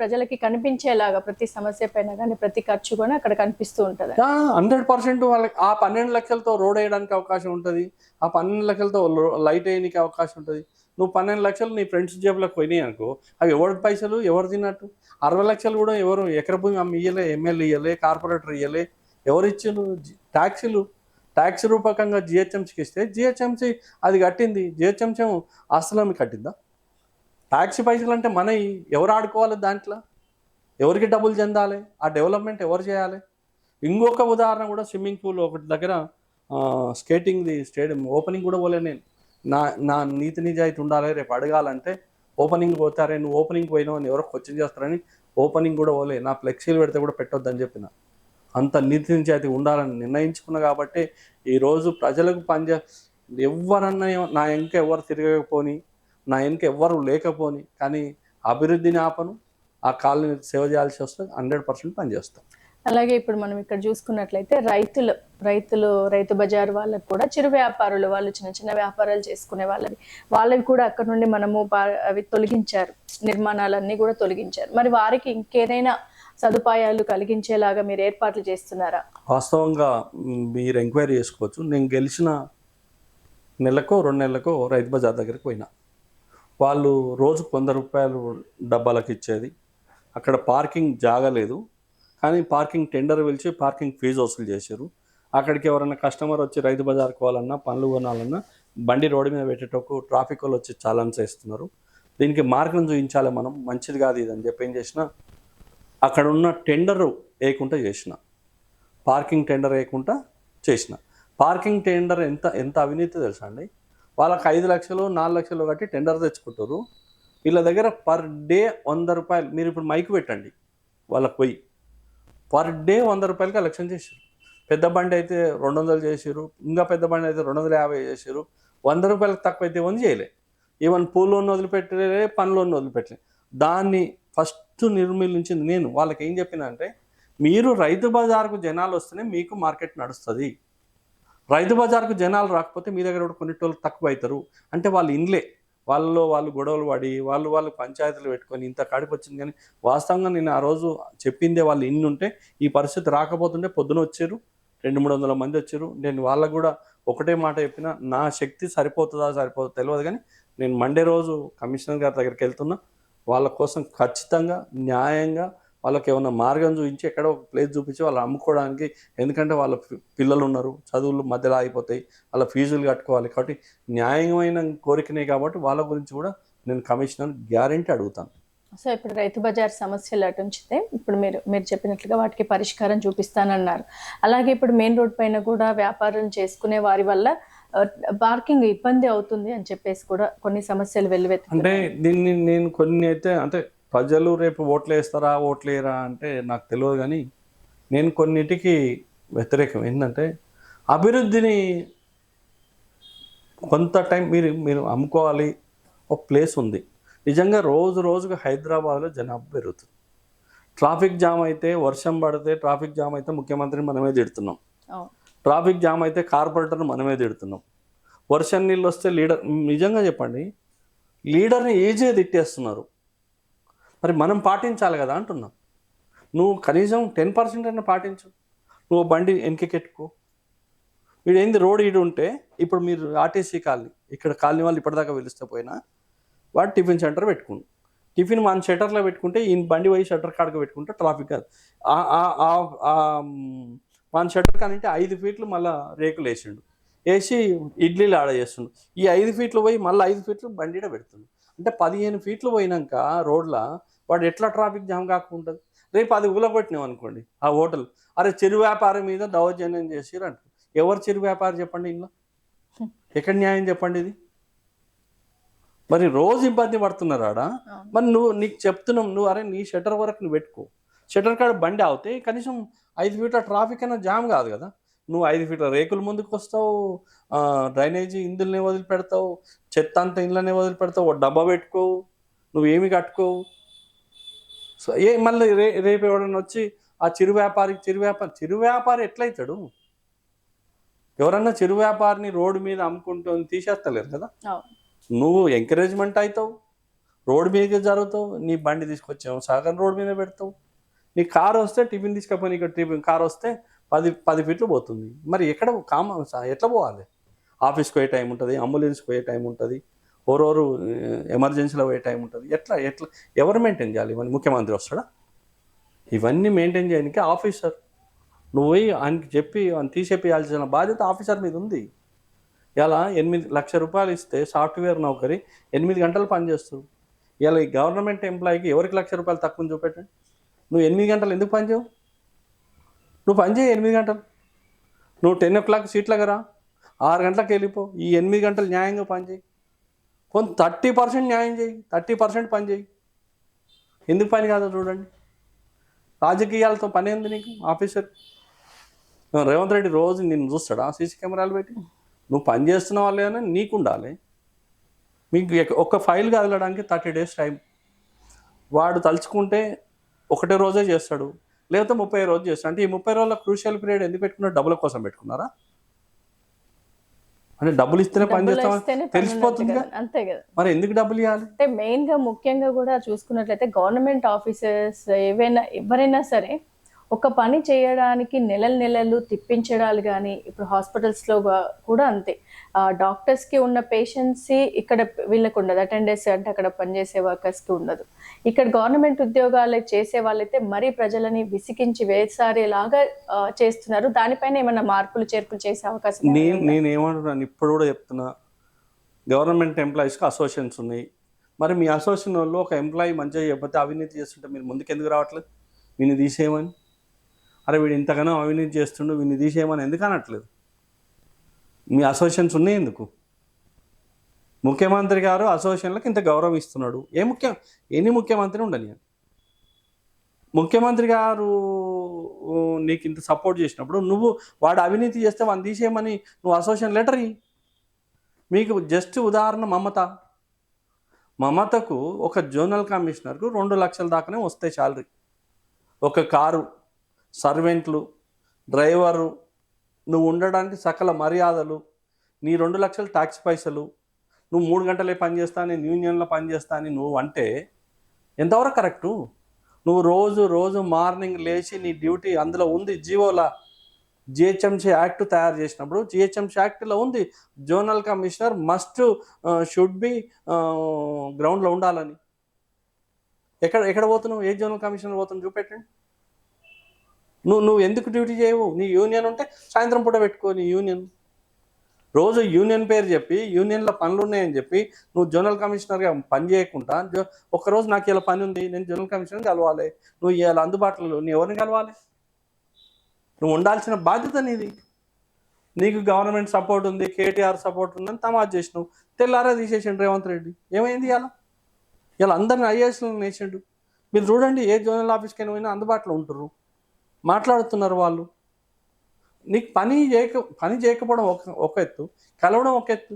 ప్రజలకి కనిపించేలాగా ప్రతి సమస్య పైన కానీ ప్రతి ఖర్చు కూడా అక్కడ కనిపిస్తూ ఉంటది. 100% వాళ్ళకి ఆ 12 లక్షలతో రోడ్ వేయడానికి అవకాశం ఉంటుంది. ఆ 12 లక్షలతో లైట్ వేయడానికి అవకాశం ఉంటుంది. నువ్వు 12 లక్షలు నీ ఫ్రెండ్స్ జేబులకు పోయినాయి అనుకో, అవి ఎవరి పైసలు ఎవరు తిన్నట్టు? 60 లక్షలు కూడా ఎవరు ఎకర భూమి అమ్మి ఇయ్యలే, ఎమ్మెల్యే ఇయ్యలే, కార్పొరేటర్ ఇయ్యలే, ఎవరు ఇచ్చిండు? ట్యాక్స్ రూపకంగా జిహెచ్ఎంసీకి ఇస్తే జిహెచ్ఎంసీ అది కట్టింది. జిహెచ్ఎంసీ ఆస్తులమ్మి కట్టిందా? ట్యాక్సీ పైసలు అంటే మనవి ఎవరు ఆడుకోవాలి? దాంట్లో ఎవరికి డబ్బులు చెందాలి? ఆ డెవలప్మెంట్ ఎవరు చేయాలి? ఇంకొక ఉదాహరణ కూడా స్విమ్మింగ్ పూల్ ఒకటి దగ్గర స్కేటింగ్ది స్టేడియం ఓపెనింగ్ కూడా పోలే నేను. నా నీతి నిజాయితీ ఉండాలి. రేపు అడగాలంటే ఓపెనింగ్ పోతారే, నువ్వు ఓపెనింగ్ పోయినావు అని ఎవరో క్వశ్చన్ చేస్తారని ఓపెనింగ్ కూడా పోలే. నా ఫ్లెక్సీలు పెడితే కూడా పెట్టొద్దని చెప్పిన. అంత నీతి నిజాయితీ ఉండాలని నిర్ణయించుకున్నా కాబట్టి ఈరోజు ప్రజలకు ఎవరన్నా నా వెనక ఎవరు తిరగకపోని, నా వెనక ఎవరు లేకపోని, కానీ అభివృద్ధిని ఆపను, ఆ కాలనీ సేవ చేయాల్సి వస్తే 100% పనిచేస్తాం. అలాగే ఇప్పుడు మనం ఇక్కడ చూసుకున్నట్లయితే రైతు బజార్ వాళ్ళకు కూడా చిరు వ్యాపారులు, వాళ్ళు చిన్న చిన్న వ్యాపారాలు చేసుకునే వాళ్ళవి కూడా అక్కడ నుండి మనము అవి తొలగించారు, నిర్మాణాలన్నీ కూడా తొలగించారు. మరి వారికి ఇంకేదైనా సదుపాయాలు కలిగించేలాగా మీరు ఏర్పాట్లు చేస్తున్నారా? వాస్తవంగా మీరు ఎంక్వైరీ చేసుకోవచ్చు. నేను గెలిచిన నెలకో 2 నెలలకో రైతు బజార్ దగ్గరికి పోయినా. వాళ్ళు రోజుకు ₹100 డబ్బాలకు ఇచ్చేది. అక్కడ పార్కింగ్ జాగా లేదు, కానీ పార్కింగ్ టెండర్ పిలిచి పార్కింగ్ ఫీజు వసూలు చేశారు. అక్కడికి ఎవరైనా కస్టమర్ వచ్చి రైతు బజార్కి పోవాలన్నా, పండ్లు కొనాలన్నా బండి రోడ్డు మీద పెట్టేటప్పుడు ట్రాఫిక్ వాళ్ళు వచ్చి చాలన్స్ వేస్తున్నారు. దీనికి మార్గం చూపించాలి మనం, మంచిది కాదు ఇది అని చెప్పి ఏం చేసిన, అక్కడ ఉన్న టెండర్ వేయకుండా చేసిన, పార్కింగ్ టెండర్ వేయకుండా చేసిన. పార్కింగ్ టెండర్ ఎంత ఎంత అవినీతి తెలుసా అండి. వాళ్ళకి 5 లక్షలు 4 లక్షలు కట్టి టెండర్ తెచ్చుకుంటారు. వీళ్ళ దగ్గర పర్ డే ₹100. మీరు ఇప్పుడు మైక్ పెట్టండి వాళ్ళకి పోయి, పర్ డే ₹100 కలెక్షన్ చేశారు. పెద్ద బండి అయితే 200 చేసారు, ఇంకా పెద్ద బండి అయితే 250 చేసారు. ₹100 తక్కువ అయితే ఏమని చేయలే. ఈవెన్ పూల్లోని వదిలిపెట్టలే, పనిలోని వదిలిపెట్టలే. దాన్ని ఫస్ట్ నిర్మూలించింది నేను. వాళ్ళకి ఏం చెప్పిన అంటే, మీరు రైతు బజార్కు జనాలు వస్తేనే మీకు మార్కెట్ నడుస్తుంది. రైతు బజార్కు జనాలు రాకపోతే మీ దగ్గర కూడా కొన్నిటోళ్ళు తక్కువ అవుతారు అంటే వాళ్ళు ఇన్లే, వాళ్ళలో వాళ్ళు గొడవలు పడి వాళ్ళు పంచాయతీలు పెట్టుకొని ఇంత కాడికి వచ్చింది. కానీ వాస్తవంగా నేను ఆ రోజు చెప్పిందే వాళ్ళు ఇన్ని ఉంటే ఈ పరిస్థితి రాకపోతుంటే పొద్దున వచ్చారు, 200-300 మంది వచ్చారు. నేను వాళ్ళకు కూడా ఒకటే మాట చెప్పిన, నా శక్తి సరిపోతుందా సరిపోతుందో తెలియదు, కానీ నేను మండే రోజు కమిషనర్ గారి దగ్గరికి వెళ్తున్నా. వాళ్ళ కోసం ఖచ్చితంగా న్యాయంగా వాళ్ళకి ఏమన్నా మార్గం చూపించి ఎక్కడో ఒక ప్లేస్ చూపించి వాళ్ళు అమ్ముకోవడానికి. ఎందుకంటే వాళ్ళ పిల్లలు ఉన్నారు, చదువులు మధ్యలో ఆగిపోతాయి, వాళ్ళ ఫీజులు కట్టుకోవాలి. కాబట్టి న్యాయమైన కోరికనే కాబట్టి వాళ్ళ గురించి కూడా నేను కమిషనర్ గ్యారెంటీ అడుగుతాను. సో ఇప్పుడు రైతు బజార్ సమస్యలు అటు ఉంచితే, ఇప్పుడు మీరు చెప్పినట్లుగా వాటికి పరిష్కారం చూపిస్తానన్నారు. అలాగే ఇప్పుడు మెయిన్ రోడ్ పైన కూడా వ్యాపారం చేసుకునే వారి వల్ల పార్కింగ్ ఇబ్బంది అవుతుంది అని చెప్పేసి కూడా కొన్ని సమస్యలు అంటే దీన్ని నేను కొన్ని అయితే అంటే ప్రజలు రేపు ఓట్లు వేస్తారా ఓట్లు వేయరా అంటే నాకు తెలియదు, కానీ నేను కొన్నిటికి వ్యతిరేకం. ఏంటంటే అభివృద్ధిని కొంత టైం మీరు అమ్ముకోవాలి. ఒక ప్లేస్ ఉంది. నిజంగా రోజుకు హైదరాబాద్లో జనాభా పెరుగుతుంది. ట్రాఫిక్ జామ్ అయితే, వర్షం పడితే ట్రాఫిక్ జామ్ అయితే ముఖ్యమంత్రిని మనమే తిడుతున్నాం, ట్రాఫిక్ జామ్ అయితే కార్పొరేటర్ని మనమే తిడుతున్నాం. వర్షం నీళ్ళు వస్తే లీడర్, నిజంగా చెప్పండి, లీడర్ని ఏజే తిట్టేస్తున్నారు. మరి మనం పాటించాలి కదా అంటున్నాం. నువ్వు కనీసం 10% అయినా పాటించు. నువ్వు బండి వెనకెట్టుకో. వీడు ఏంది రోడ్ ఈడు ఉంటే, ఇప్పుడు మీరు ఆర్టీసీ కాలనీ, ఇక్కడ కాలనీ వాళ్ళు ఇప్పటిదాకా పిలిస్తే పోయినా వాడు టిఫిన్ సెంటర్ పెట్టుకుండు. టిఫిన్ మన షట్టర్లో పెట్టుకుంటే ఈ బండి పోయి షట్టర్ కాడకు పెట్టుకుంటే ట్రాఫిక్ కాదు. మన షట్టర్ కానంటే 5 ఫీట్లు మళ్ళీ రేకులు వేసిండు, వేసి ఇడ్లీలు ఆడ చేస్తుండు. ఈ 5 ఫీట్లు పోయి మళ్ళీ 5 ఫీట్లు బండిడ పెడుతుండు. అంటే 15 ఫీట్లు పోయినాక రోడ్ల వాడు ఎట్లా ట్రాఫిక్ జామ్ కాకుంటుంది. రేపు అది ఊలగొట్టినాం అనుకోండి, ఆ హోటల్ అరే చిరు వ్యాపారం మీద దౌర్జన్యం చేసిరు అంటారు. ఎవరు చిరు వ్యాపారం చెప్పండి, ఇంట్లో ఎక్కడ న్యాయం చెప్పండి ఇది? మరి రోజు ఇబ్బంది పడుతున్నారు ఆడ. మరి నీకు చెప్తున్నావు, నువ్వు అరే నీ షట్టర్ వరకు నువ్వు పెట్టుకో. షట్టర్ కాడ బండి అవుతే కనీసం 5 ఫీట్ల ట్రాఫిక్ అయినా జామ్ కాదు కదా. నువ్వు 5 ఫీట్ల రేకులు ముందుకు వస్తావు, డ్రైనేజీ ఇందులోనే వదిలిపెడతావు, చెత్త అంతా ఇంట్లోనే వదిలిపెడతావు, ఒక డబ్బా పెట్టుకోవు, నువ్వేమి కట్టుకోవు. సో మళ్ళీ రేపు ఎవడన్నా వచ్చి ఆ చిరు వ్యాపారి ఎట్లయితాడు? ఎవరన్నా చిరు వ్యాపారిని రోడ్డు మీద అమ్ముకుంటూ తీసేస్తలేరు కదా. నువ్వు ఎంకరేజ్మెంట్ అవుతావు, రోడ్డు మీదకి జరుగుతావు, నీ బండి తీసుకొచ్చావు సగం రోడ్డు మీద పెడతావు. నీ కారు వస్తే టిఫిన్ తీసుకపోయి, ఇక్కడ కారు వస్తే 10 ఫీట్లు పోతుంది. మరి ఎక్కడ ఎట్లా పోవాలి? ఆఫీస్కి పోయే టైం ఉంటుంది, అంబులెన్స్కి పోయే టైం ఉంటుంది, ఓరోరు ఎమర్జెన్సీలో పోయే టైం ఉంటుంది. ఎట్లా ఎవరు మెయింటైన్ చేయాలి? ఇవన్నీ ముఖ్యమంత్రి వస్తాడా? ఇవన్నీ మెయింటైన్ చేయడానికి ఆఫీసర్, నువ్వు పోయి ఆయనకి చెప్పి ఆయన తీసేయాల్సిన బాధ్యత ఆఫీసర్ మీద ఉంది. ఇలా 8 లక్షల రూపాయలు ఇస్తే సాఫ్ట్వేర్ నౌకరి 8 గంటలు పనిచేస్తుంది. ఇలా ఈ గవర్నమెంట్ ఎంప్లాయీకి ఎవరికి ₹1,00,000 తక్కువ చూపెట్టండి. నువ్వు 8 గంటలు ఎందుకు పనిచేయవు? నువ్వు పనిచేయి 8 గంటలు. నువ్వు 10 o'clock సీట్లకు రా, 6 గంటలకు వెళ్ళిపో. ఈ 8 గంటలు న్యాయంగా పనిచేయి. కొంత 30% న్యాయం చేయి, 30% పని చేయి. ఎందుకు పని కాదో చూడండి. రాజకీయాలతో పని ఏంది నీకు? ఆఫీసర్ రేవంత్ రెడ్డి రోజు నిన్ను చూస్తాడా సీసీ కెమెరాలు పెట్టి? నువ్వు పని చేస్తున్న వాళ్ళేనా నీకు ఉండాలి. మీకు ఒక ఫైల్ కదలడానికి 30 days టైం. వాడు తలుచుకుంటే ఒకటే రోజే చేస్తాడు, లేకపోతే 30 రోజు చేస్తాడు. అంటే ఈ 30 రోజుల క్రూషియల్ పీరియడ్ ఎందుకు పెట్టుకున్నారు? డబ్బుల కోసం పెట్టుకున్నారా? అంటే డబ్బులు ఇస్తేనే పని చేస్తామని తెలిసిపోతుంది అంతే కదా. మరి ఎందుకు డబ్బులు ఇవ్వాలి? అంటే మెయిన్ గా ముఖ్యంగా కూడా చూసుకున్నట్లయితే గవర్నమెంట్ ఆఫీసర్స్ ఎవరైనా సరే ఒక పని చేయడానికి నెలలు తిప్పించడాలు కానీ ఇప్పుడు హాస్పిటల్స్లో కూడా అంతే. డాక్టర్స్కి ఉన్న పేషెన్సీ ఇక్కడ వీళ్ళకు ఉండదు. అటెండర్స్ అంటే అక్కడ పనిచేసే వర్కర్స్కి ఉండదు. ఇక్కడ గవర్నమెంట్ ఉద్యోగాలు చేసే వాళ్ళైతే మరీ ప్రజలని విసిగించి వేసారేలాగా చేస్తున్నారు. దానిపైన ఏమైనా మార్పులు చేర్పులు చేసే అవకాశం నేనేమంటున్నాను, ఇప్పుడు కూడా చెప్తున్నా, గవర్నమెంట్ ఎంప్లాయీస్కి అసోసియేషన్స్ ఉన్నాయి. మరి మీ అసోసియేషన్ వాళ్ళు ఒక ఎంప్లాయీ మంచిగా చెప్పితే అవినీతి చేస్తుంటే మీరు ముందుకు ఎందుకు రావట్లేదు? వీని తీసేయమని, అరే వీడు ఇంతగానో అవినీతి చేస్తుండు వీని తీసేయమని ఎందుకు అనట్లేదు? మీ అసోసియేషన్స్ ఉన్నాయి ఎందుకు? ముఖ్యమంత్రి గారు అసోసియేషన్లకు ఇంత గౌరవం ఇస్తున్నాడు. ఎన్ని ముఖ్యమంత్రి ఉండని, ముఖ్యమంత్రి గారు నీకు ఇంత సపోర్ట్ చేసినప్పుడు నువ్వు వాడు అవినీతి చేస్తే వాడిని తీసేయమని నువ్వు అసోసియేషన్ లెటర్ ఇయ్యి. మీకు జస్ట్ ఉదాహరణ మమతకు ఒక జోనల్ కమిషనర్కు 2 లక్షల దాకానే వస్తాయి శాలరీ. ఒక కారు, సర్వెంట్లు, డ్రైవరు, నువ్వు ఉండడానికి సకల మర్యాదలు, నీ 2 లక్షల ట్యాక్స్ పైసలు, నువ్వు 3 గంటలే పనిచేస్తా, నేను యూనియన్లో పనిచేస్తా అని నువ్వు అంటే ఎంతవరకు కరెక్టు? నువ్వు రోజు మార్నింగ్ లేచి నీ డ్యూటీ అందులో ఉంది. జీవోలా జిహెచ్ఎంసీ యాక్ట్ తయారు చేసినప్పుడు జిహెచ్ఎంసీ యాక్ట్లో ఉంది జోనల్ కమిషనర్ షుడ్ బి గ్రౌండ్లో ఉండాలని. ఎక్కడ పోతున్నావు? ఏ జోనల్ కమిషనర్ పోతున్నావు చూపెట్టండి. నువ్వు ఎందుకు డ్యూటీ చేయవు? నీ యూనియన్ ఉంటే సాయంత్రం పూట పెట్టుకో నీ యూనియన్. రోజు యూనియన్ పేరు చెప్పి యూనియన్లో పనులు ఉన్నాయని చెప్పి నువ్వు జోనల్ కమిషనర్గా పని చేయకుండా ఒక్కరోజు నాకు ఇలా పని ఉంది, నేను జోనల్ కమిషనర్ కలవాలి, నువ్వు ఇలా అందుబాటులో నువ్వు ఎవరిని కలవాలి? నువ్వు ఉండాల్సిన బాధ్యత నీది. నీకు గవర్నమెంట్ సపోర్ట్ ఉంది, కేటీఆర్ సపోర్ట్ ఉందని తమాజ్ చేసినావు. తెల్లారా తీసేసిండు రేవంత్ రెడ్డి. ఏమైంది ఇలా అందరిని ఐఏఎస్లను వేసిండు. మీరు చూడండి, ఏ జోనల్ ఆఫీస్కి పోయినా అందుబాటులో ఉంటారు, మాట్లాడుతున్నారు వాళ్ళు. నీకు పని చేయకపోవడం ఒక ఎత్తు, కలవడం ఒక ఎత్తు.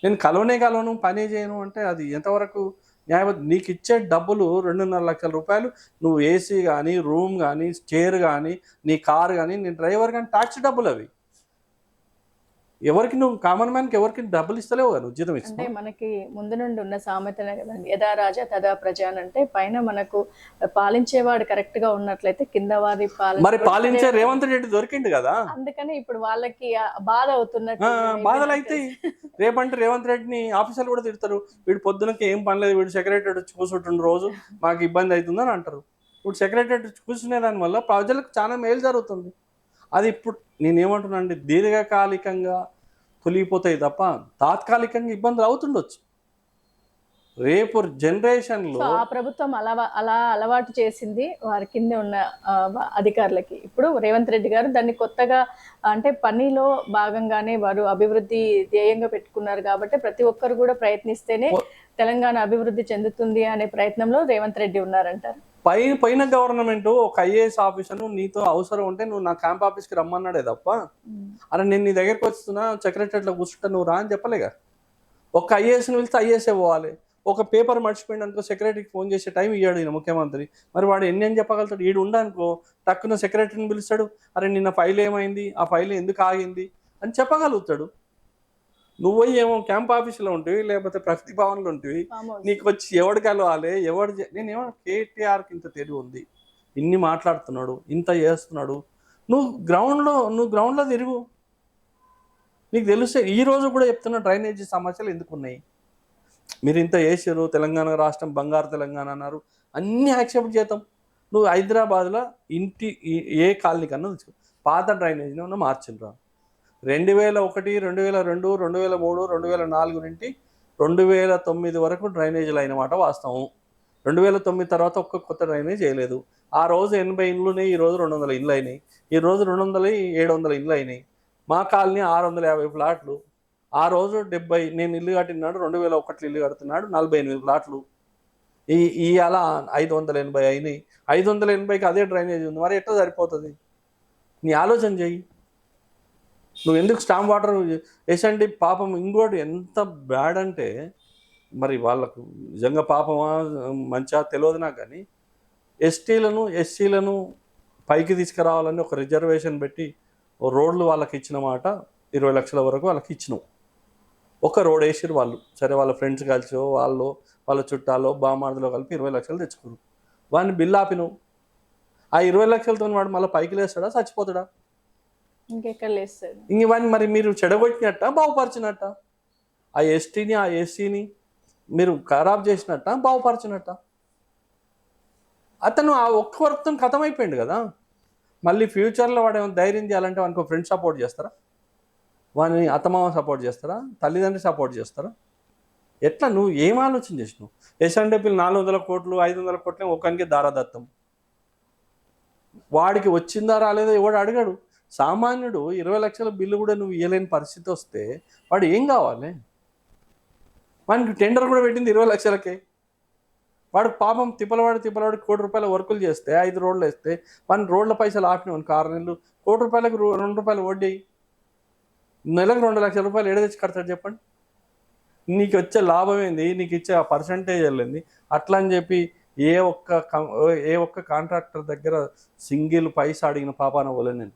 నేను కలవను పని చేయను అంటే అది ఎంతవరకు న్యాయబద్ధం? నీకు ఇచ్చే డబ్బులు 2.5 లక్షల రూపాయలు. నువ్వు ఏసీ కానీ, రూమ్ కానీ, చైర్ కానీ, నీ కారు కానీ, నీ డ్రైవర్ కానీ ట్యాక్స్ డబ్బులు అవి. ఎవరికి నువ్వు కామన్ మ్యాన్కి ఎవరికి డబ్బులు ఇస్తలేవు కదా, నువ్వు జీతం ఇస్తా. అంటే మనకి ముందు నుండి ఉన్న సామెతనే కదండి, యథా రాజా తదా ప్రజ అని. అంటే పైన మనకు పాలించేవాడు కరెక్ట్ గా ఉన్నట్లయితే కింద వారి మరి పాలించే రేవంత్ రెడ్డి దొరికిండు కదా, అందుకని ఇప్పుడు వాళ్ళకి బాధ అవుతున్నట్టు. బాధలు అయితే రేపంటే రేవంత్ రెడ్డిని ఆఫీసర్లు కూడా తిడతారు, వీడు పొద్దునకి ఏం పని లేదు, వీడు సెక్రటరీ వచ్చి కూర్చుంటుండు రోజు, మాకు ఇబ్బంది అవుతుందని అంటారు. ఇప్పుడు సెక్రటరీ కూర్చునే దానివల్ల ప్రజలకు చాలా మేలు జరుగుతుంది. అది ఇప్పుడు నేనేమంటున్నా అంటే దీర్ఘకాలికంగా తొలిగిపోతాయి తప్ప తాత్కాలికంగా ఇబ్బందులు అవుతుండొచ్చు. రేపు జనరేషన్లో ఆ ప్రభుత్వం అలా అలవాటు చేసింది వారి కింద ఉన్న అధికారులకి. ఇప్పుడు రేవంత్ రెడ్డి గారు దాన్ని కొత్తగా అంటే పనిలో భాగంగానే వారు అభివృద్ధి ధ్యేయంగా పెట్టుకున్నారు కాబట్టి ప్రతి ఒక్కరు కూడా ప్రయత్నిస్తేనే తెలంగాణ అభివృద్ధి చెందుతుంది అనే ప్రయత్నంలో రేవంత్ రెడ్డి ఉన్నారంటారు. పైన గవర్నమెంట్ ఒక ఐఏఎస్ ఆఫీసర్ నీతో అవసరం ఉంటే నువ్వు నా క్యాంప్ ఆఫీస్కి రమ్మన్నాడే తప్ప, అరే నేను నీ దగ్గరికి వస్తున్నా సెక్రటరీలో కూర్చుంటా నువ్వు రా అని చెప్పలేగా. ఒక ఐఏఎస్ని పిలిస్తే ఐఏఎస్ఏ పోవాలి. ఒక పేపర్ మర్చిపోయింది అనుకో, సెక్రటరీకి ఫోన్ చేసే టైం ఇయ్యాడు ఈయన ముఖ్యమంత్రి. మరి వాడు ఎన్ని చెప్పగలుగుతాడు? ఈడు ఉండనుకో టక్కున సెక్రటరీని పిలుస్తాడు, అరే నిన్న ఫైల్ ఏమైంది, ఆ ఫైల్ ఎందుకు ఆగింది అని చెప్పగలుగుతాడు. నువ్వు ఏమో క్యాంప్ ఆఫీసులో ఉంటివి, లేకపోతే ప్రగతి భవన్లో ఉంటివి, నీకు వచ్చి ఎవడు కలవాలి నేనేమో కేటీఆర్కి ఇంత తెలివి ఉంది, ఇన్ని మాట్లాడుతున్నాడు, ఇంత చేస్తున్నాడు, నువ్వు గ్రౌండ్లో తిరుగు, నీకు తెలుస్తే. ఈరోజు కూడా చెప్తున్న డ్రైనేజీ సమస్యలు ఎందుకు ఉన్నాయి? మీరు ఇంత చేసారు, తెలంగాణ రాష్ట్రం బంగారు తెలంగాణ అన్నారు, అన్నీ యాక్సెప్ట్ చేద్దాం. నువ్వు హైదరాబాద్లో ఏ కాలనీ కన్నా తెచ్చుకో, పాత డ్రైనేజీని ఉన్న మార్చిండ్రా. 2001, 2002, 2003, 2004 నుండి 2009 వరకు డ్రైనేజీలు అయిన మాట వాస్తవం. 2009 తర్వాత ఒక్క కొత్త డ్రైనేజ్ చేయలేదు. ఆ రోజు 80 ఇండ్లు ఉన్నాయి, ఈరోజు 200 ఇండ్లు అయినాయి. ఈరోజు 200, 700 ఇండ్లు అయినాయి. మా కాలనీ 650 ఫ్లాట్లు. ఆ రోజు 70, నేను ఇల్లు కట్టినాడు 2001 ఇల్లు కడుతున్నాడు 48 ఫ్లాట్లు. ఇవాళ 580 అయినాయి. 580కి అదే డ్రైనేజ్ ఉంది, మరి ఎట్లా సరిపోతుంది? నీ ఆలోచన చెయ్యి. నువ్వు ఎందుకు స్టాంప్ వాటర్ వేసండి? పాపం ఇంకోటి ఎంత బ్యాడ్ అంటే, మరి వాళ్ళకు నిజంగా పాపమా మంచిగా తెలియదు నాకు, కానీ ఎస్సీలను పైకి తీసుకురావాలని ఒక రిజర్వేషన్ పెట్టి రోడ్లు వాళ్ళకి ఇచ్చిన మాట 20 లక్షల వరకు వాళ్ళకి ఇచ్చినావు. ఒక రోడ్ వేసిరు వాళ్ళు, సరే వాళ్ళ ఫ్రెండ్స్ కలిసి వాళ్ళ చుట్టాలో బామార్దులో కలిపి 20 లక్షలు తెచ్చుకున్నారు. వాడిని బిల్లు ఆపినావు. ఆ 20 లక్షలతో వాడు మళ్ళీ పైకి లేస్తాడా చచ్చిపోతాడా? ఇంకెక్కడ లేస్తాడు. ఇంక ఇవన్నీ మరి మీరు చెడగొట్టినట్ట బాగుపరిచినట్ట? ఆ ఎస్టీని ఆ ఎస్సీని మీరు ఖరాబ్ చేసినట్ట బాగుపరిచినట్ట? అతను ఆ ఒక్క వర్క్తో ఖతం అయిపోయింది కదా. మళ్ళీ ఫ్యూచర్లో వాడు ఏమైనా ధైర్యం చేయాలంటే వానికి ఫ్రెండ్ సపోర్ట్ చేస్తారా? వాని అత్తమామ సపోర్ట్ చేస్తారా? తల్లిదండ్రులు సపోర్ట్ చేస్తారా? ఎట్లా నువ్వు ఏం ఆలోచన చేసినావు? ఎస్ఎన్డీపీలు 400 కోట్లు 500 కోట్లు ఒకరికి దారాదత్తం. వాడికి వచ్చిందా రాలేదో ఎవడు అడగడు. సామాన్యుడు 20 లక్షల బిల్లు కూడా నువ్వు ఇవ్వలేని పరిస్థితి వస్తే వాడు ఏం కావాలి? వానికి టెండర్ కూడా పెట్టింది 20 లక్షలకే. వాడు పాపం తిప్పలవాడు 1 కోటి రూపాయల వర్కులు చేస్తే 5 రోడ్లు వేస్తే వాడిని రోడ్ల పైసలు ఆపినావు 6 నెలలు. ₹1 2 వడ్డీ, నెలకు 2 లక్షల రూపాయలు ఏడ తెచ్చి కడతాడు చెప్పండి? నీకు వచ్చే లాభం ఏంది? నీకు ఇచ్చే ఆ పర్సంటేజ్ వెళ్ళింది. అట్లా అని చెప్పి ఏ ఒక్క కాంట్రాక్టర్ దగ్గర సింగిల్ పైసా అడిగిన పాపాన పోలే నేను.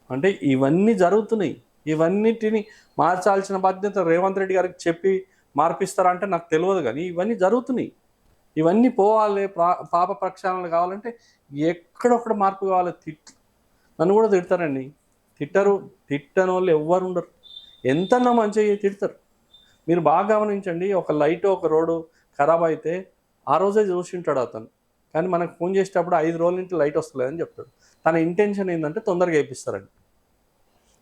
అంటే ఇవన్నీ జరుగుతున్నాయి. ఇవన్నిటిని మార్చాల్సిన బాధ్యత రేవంత్ రెడ్డి గారికి చెప్పి మార్పిస్తారంటే నాకు తెలియదు, కానీ ఇవన్నీ జరుగుతున్నాయి. ఇవన్నీ పోవాలి. పాప ప్రక్షాళన కావాలంటే ఎక్కడొక్కడ మార్పు కావాలి. నన్ను కూడా తిడతారండి. తిట్టని వాళ్ళు ఎవ్వరు ఉండరు. ఎంతన్నా మంచిగా తిడతారు. మీరు బాగా గమనించండి. ఒక లైట్ ఒక రోడ్డు ఖరాబ్ అయితే ఆ రోజే చూసి ఉంటాడు అతను, కానీ మనకు ఫోన్ చేసేటప్పుడు 5 రోజుల నుంచి లైట్ వస్తలేదని చెప్తాడు. తన ఇంటెన్షన్ ఏంటంటే తొందరగా వేయిస్తారండి.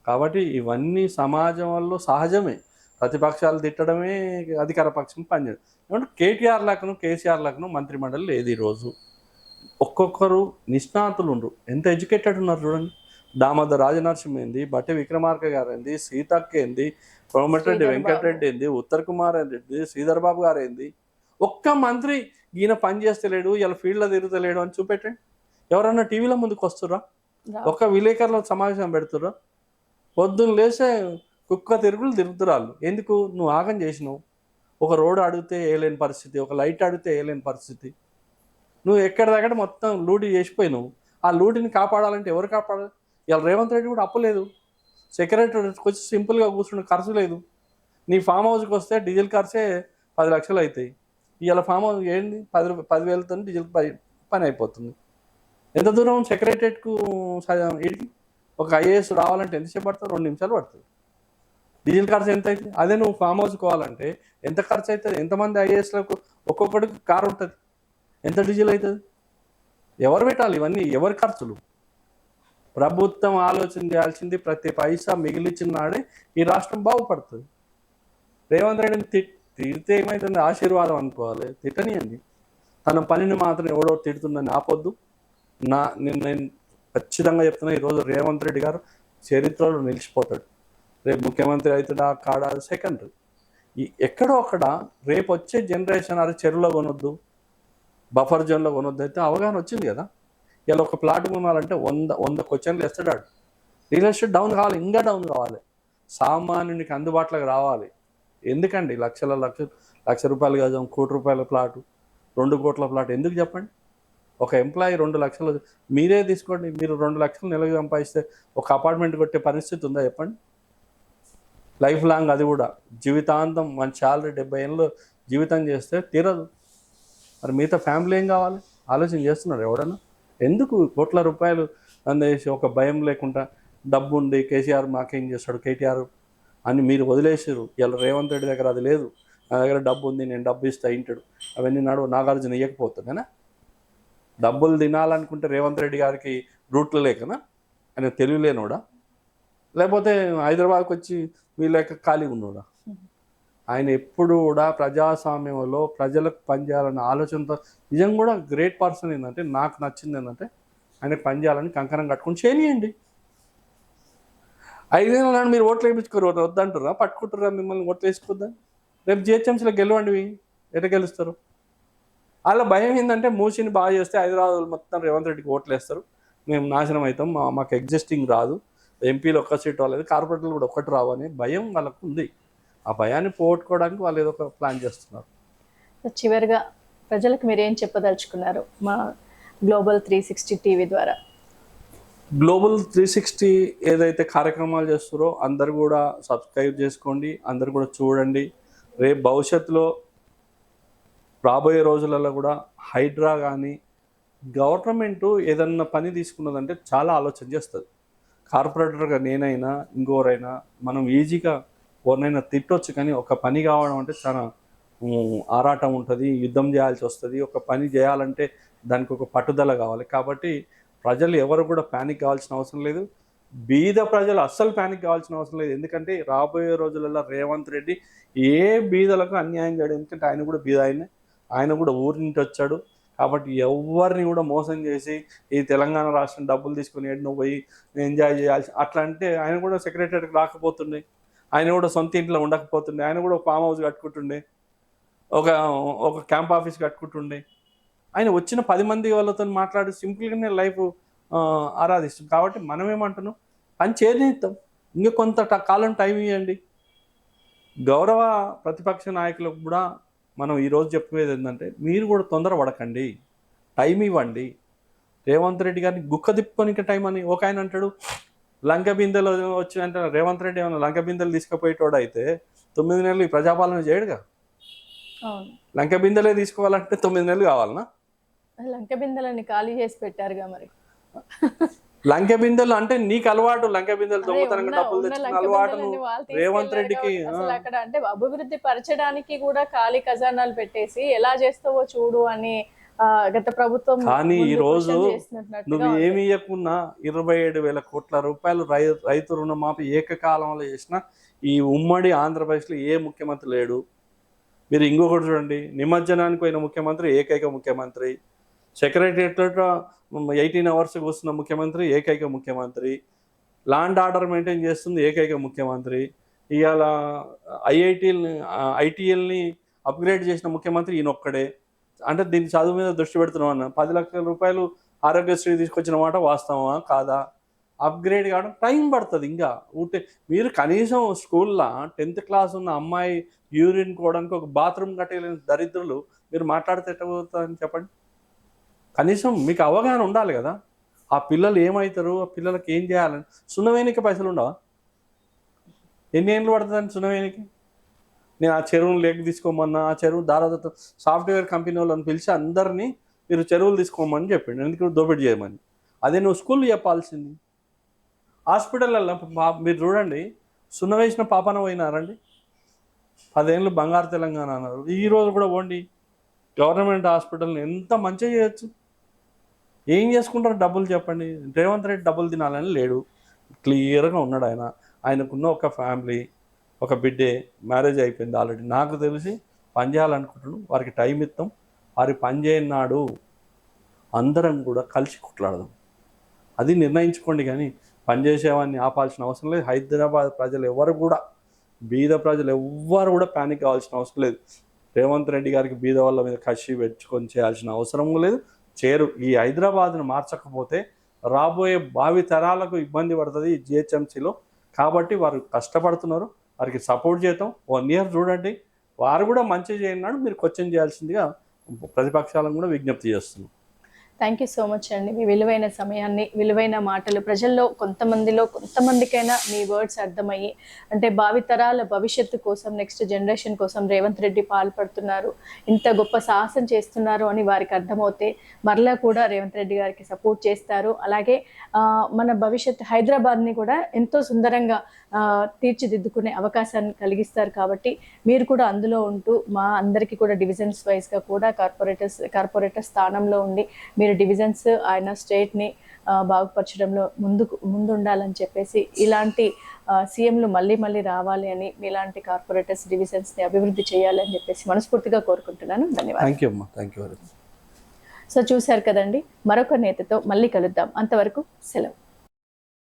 కాబట్టి ఇవన్నీ సమాజంలో సహజమే. ప్రతిపక్షాలు తిట్టడమే అధికార పక్షం పనిచేయడం. ఏమంటే కేటీఆర్ లాకను కేసీఆర్ లాకను మంత్రిమండలి లేదు ఈరోజు. ఒక్కొక్కరు నిష్ణాతులు ఉండరు. ఎంత ఎడ్యుకేటెడ్ ఉన్నారు చూడండి. దామోదర్ రాజనరసింహ ఏంది, బట్టి విక్రమార్క గారు ఏంది, సీతక్క ఏంది, కోమటిరెడ్డి వెంకటరెడ్డి ఏంది, ఉత్తర్ కుమార్ ఏంది, శ్రీధర్ బాబు గారు ఏంది. ఒక్క మంత్రి ఈయన పని చేస్తలేడు, ఇలా ఫీల్డ్లో తిరుగుతలేడు అని చూపెట్టండి. ఎవరన్నా టీవీలో ముందుకు వస్తుర్రా? ఒక్క విలేకరుల సమావేశం పెడుతుర్రా? పొద్దున్న లేసే కుక్క తిరుగుతురాళ్ళు. ఎందుకు? నువ్వు ఆగం చేసినావు. ఒక రోడ్డు అడిగితే వేయలేని పరిస్థితి, ఒక లైట్ అడిగితే వేయలేని పరిస్థితి. నువ్వు ఎక్కడిదక్కడ మొత్తం లూటీ చేసిపోయినావు. ఆ లూటీని కాపాడాలంటే ఎవరు కాపాడాలి? ఇలా రేవంత్ రెడ్డి కూడా అప్పలేదు. సెక్రటరీకి వచ్చి సింపుల్గా కూర్చుని ఖర్చు లేదు. నీ ఫామ్ హౌస్కి వస్తే డీజిల్ ఖర్చే 10 లక్షలు అవుతాయి. ఇవాళ ఫామ్ హౌస్ ఏంది 10,000తో డీజిల్ పని అయిపోతుంది. ఎంత దూరం సెక్రటరియట్కు ఇడికి ఒక ఐఏఎస్ రావాలంటే ఎంతసేపు పడుతుంది? 2 నిమిషాలు పడుతుంది. డీజిల్ ఖర్చు ఎంత అవుతుంది? అదే నువ్వు ఫామ్ హౌస్కి పోవాలంటే ఎంత ఖర్చు అవుతుంది? ఎంతమంది ఐఏఎస్లకు ఒక్కొక్కడికి కారు ఉంటుంది, ఎంత డీజిల్ అవుతుంది? ఎవరు పెట్టాలి ఇవన్నీ? ఎవరి ఖర్చులు? ప్రభుత్వం ఆలోచన చేయాల్సింది ప్రతి పైసా మిగిలిచిన నాడే ఈ రాష్ట్రం బాగుపడుతుంది. రేవంత్ రెడ్డిని తిడితే ఏమవుతుంది? ఆశీర్వాదం అనుకోవాలి. తిట్టనియండి. తన పనిని మాత్రం ఎవడో తిడుతుందని ఆపొద్దు. నేను ఖచ్చితంగా చెప్తున్నా, ఈరోజు రేవంత్ రెడ్డి గారు చరిత్రలో నిలిచిపోతాడు. రేపు ముఖ్యమంత్రి అవుతాడా కాడా సెకండరీ. ఎక్కడో అక్కడ రేపు వచ్చే జనరేషన్ అది చెరువులో కొనొద్దు, బఫర్ జోన్లో కొనొద్దు అయితే అవగాహన వచ్చింది కదా. ఇలా ఒక ప్లాట్ కొనాలంటే 100 క్వశ్చన్లు వేస్తాడు. రియల్ ఎస్టేట్ డౌన్ కావాలి, ఇంకా డౌన్ కావాలి. సామాన్యునికి అందుబాటులోకి రావాలి. ఎందుకండి లక్ష రూపాయలు గజం, ₹1,00,00,000 ప్లాటు, 2 కోట్ల ప్లాట్ ఎందుకు చెప్పండి? ఒక ఎంప్లాయీ 2 లక్షలు మీరే తీసుకోండి. మీరు 2 లక్షలు నెలకు సంపాదిస్తే ఒక అపార్ట్మెంట్ కొట్టే పరిస్థితి ఉందా చెప్పండి? లైఫ్ లాంగ్, అది కూడా జీవితాంతం మన శాలరీ 70 ఏళ్ళు జీవితం చేస్తే తీరదు. మరి మిగతా ఫ్యామిలీ ఏం కావాలి? ఆలోచన చేస్తున్నారు ఎవడన్నా? ఎందుకు కోట్ల రూపాయలు అందేసి ఒక భయం లేకుండా డబ్బు ఉంది, కేసీఆర్ మాకేం చేస్తాడు, కేటీఆర్ అని మీరు వదిలేసారు. ఇలా రేవంత్ రెడ్డి దగ్గర అది లేదు. నా దగ్గర డబ్బు ఉంది, నేను డబ్బు ఇస్తా ఇంటాడు. అవన్నీ నాగార్జున ఇవ్వకపోతుందేనా? డబ్బులు తినాలనుకుంటే రేవంత్ రెడ్డి గారికి రూట్లు లేకనా? ఆయన తెలివిలేనోడా? లేకపోతే హైదరాబాద్కి వచ్చి వీళ్ళకి ఖాళీగా ఉన్నోడా? ఆయన ఎప్పుడు కూడా ప్రజాస్వామ్యంలో ప్రజలకు పనిచేయాలన్న ఆలోచనతో నిజంగా కూడా గ్రేట్ పర్సన్. ఏంటంటే నాకు నచ్చింది ఏంటంటే ఆయన పనిచేయాలని కంకణం కట్టుకుని చేయనియండి. 5 ఏళ్ళ నాడు మీరు ఓట్లు వేయించుకోరు, వద్దంటారా? పట్టుకుంటారా మిమ్మల్ని ఓట్లు వేసుకోద్దని? రేపు జిహెచ్ఎంసీలో గెలవండి, ఎట్లా గెలుస్తారు? అలా భయం ఏంటంటే మూసిని బాగా చేస్తే హైదరాబాద్ మొత్తం రేవంత్ రెడ్డికి ఓట్లు వేస్తారు, మేము నాశనం అవుతాం, మాకు ఎగ్జిస్టింగ్ రాదు, ఎంపీలు ఒక్క సీట్ రాలేదు, కార్పొరేటర్లు కూడా ఒక్కటి రావు అనే భయం వాళ్ళకు ఉంది. ఆ భయాన్ని పోగొట్టుకోవడానికి వాళ్ళు ఏదో ఒక ప్లాన్ చేస్తున్నారు. చివరిగా ప్రజలకు మీరు ఏం చెప్పదలుచుకున్నారు మా గ్లోబల్ 360 టీవీ ద్వారా? గ్లోబల్ 360 ఏదైతే కార్యక్రమాలు చేస్తారో అందరు కూడా సబ్స్క్రైబ్ చేసుకోండి, అందరు కూడా చూడండి. రేపు భవిష్యత్తులో రాబోయే రోజులలో కూడా హైడ్రా కానీ గవర్నమెంట్ ఏదన్నా పని తీసుకున్నదంటే చాలా ఆలోచన చేస్తుంది. కార్పొరేటర్గా నేనైనా ఇంకోరైనా మనం ఈజీగా ఎవరినైనా తిట్టొచ్చు, కానీ ఒక పని కావడం అంటే చాలా ఆరాటం ఉంటుంది, యుద్ధం చేయాల్సి వస్తుంది. ఒక పని చేయాలంటే దానికి ఒక పట్టుదల కావాలి. కాబట్టి ప్రజలు ఎవరు కూడా ప్యానిక్ కావాల్సిన అవసరం లేదు. బీద ప్రజలు అస్సలు ప్యానిక్ కావాల్సిన అవసరం లేదు. ఎందుకంటే రాబోయే రోజులలో రేవంత్ రెడ్డి ఏ బీదలకు అన్యాయం చేయడం, ఎందుకంటే ఆయన కూడా బీద ఆయన కూడా ఊరి నుంచి వచ్చాడు. కాబట్టి ఎవరిని కూడా మోసం చేసి ఈ తెలంగాణ రాష్ట్రం డబ్బులు తీసుకుని ఎన్నో పోయి ఎంజాయ్ చేయాల్సి అట్లా అంటే ఆయన కూడా సెక్రటరీకి రాకపోతుండే, ఆయన కూడా సొంత ఇంట్లో ఉండకపోతుండే, ఆయన కూడా ఫామ్ హౌస్ కట్టుకుంటుండే, ఒక ఒక క్యాంప్ ఆఫీస్ కట్టుకుంటుండే. ఆయన వచ్చిన 10 మంది వాళ్ళతో మాట్లాడి సింపుల్గానే లైఫ్ ఆరాధిస్తుంది. కాబట్టి మనం ఏమంటున్నాం, పని చేయనిస్తాం, ఇంకా కొంత కాలం టైం ఇవ్వండి. గౌరవ ప్రతిపక్ష నాయకులకు కూడా మనం ఈరోజు చెప్పేది ఏంటంటే, మీరు కూడా తొందర పడకండి, టైం ఇవ్వండి. రేవంత్ రెడ్డి గారిని గుక్క తిప్పుకోనికి టైం అని ఒక ఆయన అంటాడు. లంక బిందెలు వచ్చినంటే రేవంత్ రెడ్డి ఏమైనా లంక బిందెలు తీసుకుపోయేటోడు అయితే 9 నెలలు ఈ ప్రజాపాలన చేయడుగా. లంక బిందెలే తీసుకోవాలంటే 9 నెలలు కావాలనా? లంక బిందెలని ఖాళీ చేసి పెట్టారుగా మరి. లంక బిందెలు అంటే నీకు అలవాటు, లంక బిందెలు దొంగతనంగా డబ్బులు తెచ్చుకున్న అలవాటు రేవంత్ రెడ్డికి. అసలు అక్కడ అంటే అభివృద్ధి పరచడానికి కూడా ఖాళీ ఖజానాలు పెట్టేసి ఎలా చేస్తావో చూడు అని గత ప్రభుత్వం. కానీ ఈ రోజు నువ్వు ఏమి ఇవ్వకున్నా 27,000 కోట్ల రూపాయలు రైతు రుణమాఫీ ఏకకాలంలో చేసిన ఈ ఉమ్మడి ఆంధ్రప్రదేశ్లో ఏ ముఖ్యమంత్రి లేడు. మీరు ఇంకొకటి చూడండి, నిమజ్జనానికి పోయిన ముఖ్యమంత్రి ఏకైక ముఖ్యమంత్రి, సెక్రటరియట్లో 18 అవర్స్ కూర్చున్న ముఖ్యమంత్రి ఏకైక ముఖ్యమంత్రి, ల్యాండ్ ఆర్డర్ మెయింటైన్ చేస్తుంది ఏకైక ముఖ్యమంత్రి, ఇవాళ ఐటీఎల్ని అప్గ్రేడ్ చేసిన ముఖ్యమంత్రి ఈయనొక్కడే. అంటే దీని చదువు మీద దృష్టి పెడుతున్నాం అన్న. 10 లక్షల రూపాయలు ఆరోగ్యశ్రీ తీసుకొచ్చిన మాట వాస్తవమా కాదా? అప్గ్రేడ్ కావడం టైం పడుతుంది. ఇంకా ఉంటే మీరు కనీసం స్కూల్లో 10th క్లాస్ ఉన్న అమ్మాయి యూరిన్ కోవడానికి ఒక బాత్రూమ్ కట్టలేని దరిద్రులు మీరు మాట్లాడితే ఎట్టబోతుందని చెప్పండి. కనీసం మీకు అవగాహన ఉండాలి కదా, ఆ పిల్లలు ఏమవుతారు, ఆ పిల్లలకి ఏం చేయాలని. సున్నవేనికి పైసలు ఉండవా? ఎన్ని ఏళ్ళు పడుతుందని సున్నవేనికి? నేను ఆ చెరువును లేక తీసుకోమన్నా, ఆ చెరువు దారాదత్త సాఫ్ట్వేర్ కంపెనీ వాళ్ళని పిలిచి అందరినీ మీరు చెరువులు తీసుకోమని చెప్పిండు, ఎందుకు దోపిడీ చేయమని. అదే నువ్వు స్కూల్ చెప్పాల్సింది. హాస్పిటల్లో మీరు చూడండి, సున్న వేసిన పాపన పోయినారండి. 10 ఏళ్ళు బంగారు తెలంగాణ అన్నారు. ఈరోజు కూడా పోండి, గవర్నమెంట్ హాస్పిటల్ని ఎంత మంచిగా చేయొచ్చు. ఏం చేసుకుంటారు డబ్బులు చెప్పండి. రేవంత్ రెడ్డి డబ్బులు తినాలని లేడు, క్లియర్గా ఉన్నాడు. ఆయనకున్న ఒక ఫ్యామిలీ, ఒక బిడ్డే, మ్యారేజ్ అయిపోయింది ఆల్రెడీ. నాకు తెలిసి పని చేయాలనుకుంటున్నాను, వారికి టైం ఇస్తాం. వారి పని చేయనాడు అందరం కూడా కలిసి కొట్లాడదాం, అది నిర్ణయించుకోండి. కానీ పనిచేసేవాడిని ఆపాల్సిన అవసరం లేదు. హైదరాబాద్ ప్రజలు ఎవరు కూడా, బీద ప్రజలు ఎవ్వరు కూడా ప్యానిక్ కావాల్సిన అవసరం లేదు. రేవంత్ రెడ్డి గారికి బీద వాళ్ళ మీద కసి పెట్టుకొని చేయాల్సిన అవసరం లేదు. ఈ హైదరాబాద్ను మార్చకపోతే రాబోయే భావి తరాలకు ఇబ్బంది పడుతుంది ఈ జిహెచ్ఎంసీలో. కాబట్టి వారు కష్టపడుతున్నారు, వారికి సపోర్ట్ చేద్దాం. 1 ఇయర్ చూడండి, వారు కూడా మంచి చేయన్నాడు. మీరు క్వశ్చన్ చేయాల్సిందిగా ప్రతిపక్షాలను కూడా విజ్ఞప్తి చేస్తున్నాం. థ్యాంక్ యూ సో మచ్ అండి. మీ విలువైన సమయాన్ని, విలువైన మాటలు ప్రజల్లో కొంతమందికైనా మీ వర్డ్స్ అర్థమయ్యి, అంటే భావితరాల భవిష్యత్తు కోసం, నెక్స్ట్ జనరేషన్ కోసం రేవంత్ రెడ్డి పాల్పడుతున్నారు, ఇంత గొప్ప సాహసం చేస్తున్నారు అని వారికి అర్థమవుతే మరలా కూడా రేవంత్ రెడ్డి గారికి సపోర్ట్ చేస్తారు. అలాగే మన భవిష్యత్తు హైదరాబాద్ని కూడా ఎంతో సుందరంగా తీర్చిదిద్దుకునే అవకాశాన్ని కలిగిస్తారు. కాబట్టి మీరు కూడా అందులో ఉంటూ మా అందరికీ కూడా డివిజన్స్ వైజ్గా కూడా కార్పొరేటర్ స్థానంలో ఉండి మీరు డివిజన్స్ ఆయన స్టేట్ని బాగుపరచడంలో ముందు ఉండాలని చెప్పేసి, ఇలాంటి సీఎంలు మళ్ళీ రావాలి అని, మీలాంటి కార్పొరేటర్స్ డివిజన్స్ని అభివృద్ధి చేయాలని చెప్పేసి మనస్ఫూర్తిగా కోరుకుంటున్నాను. ధన్యవాదాలు. Thank you. సో చూశారు కదండి, మరొక నేతతో మళ్ళీ కలుద్దాం. అంతవరకు సెలవు.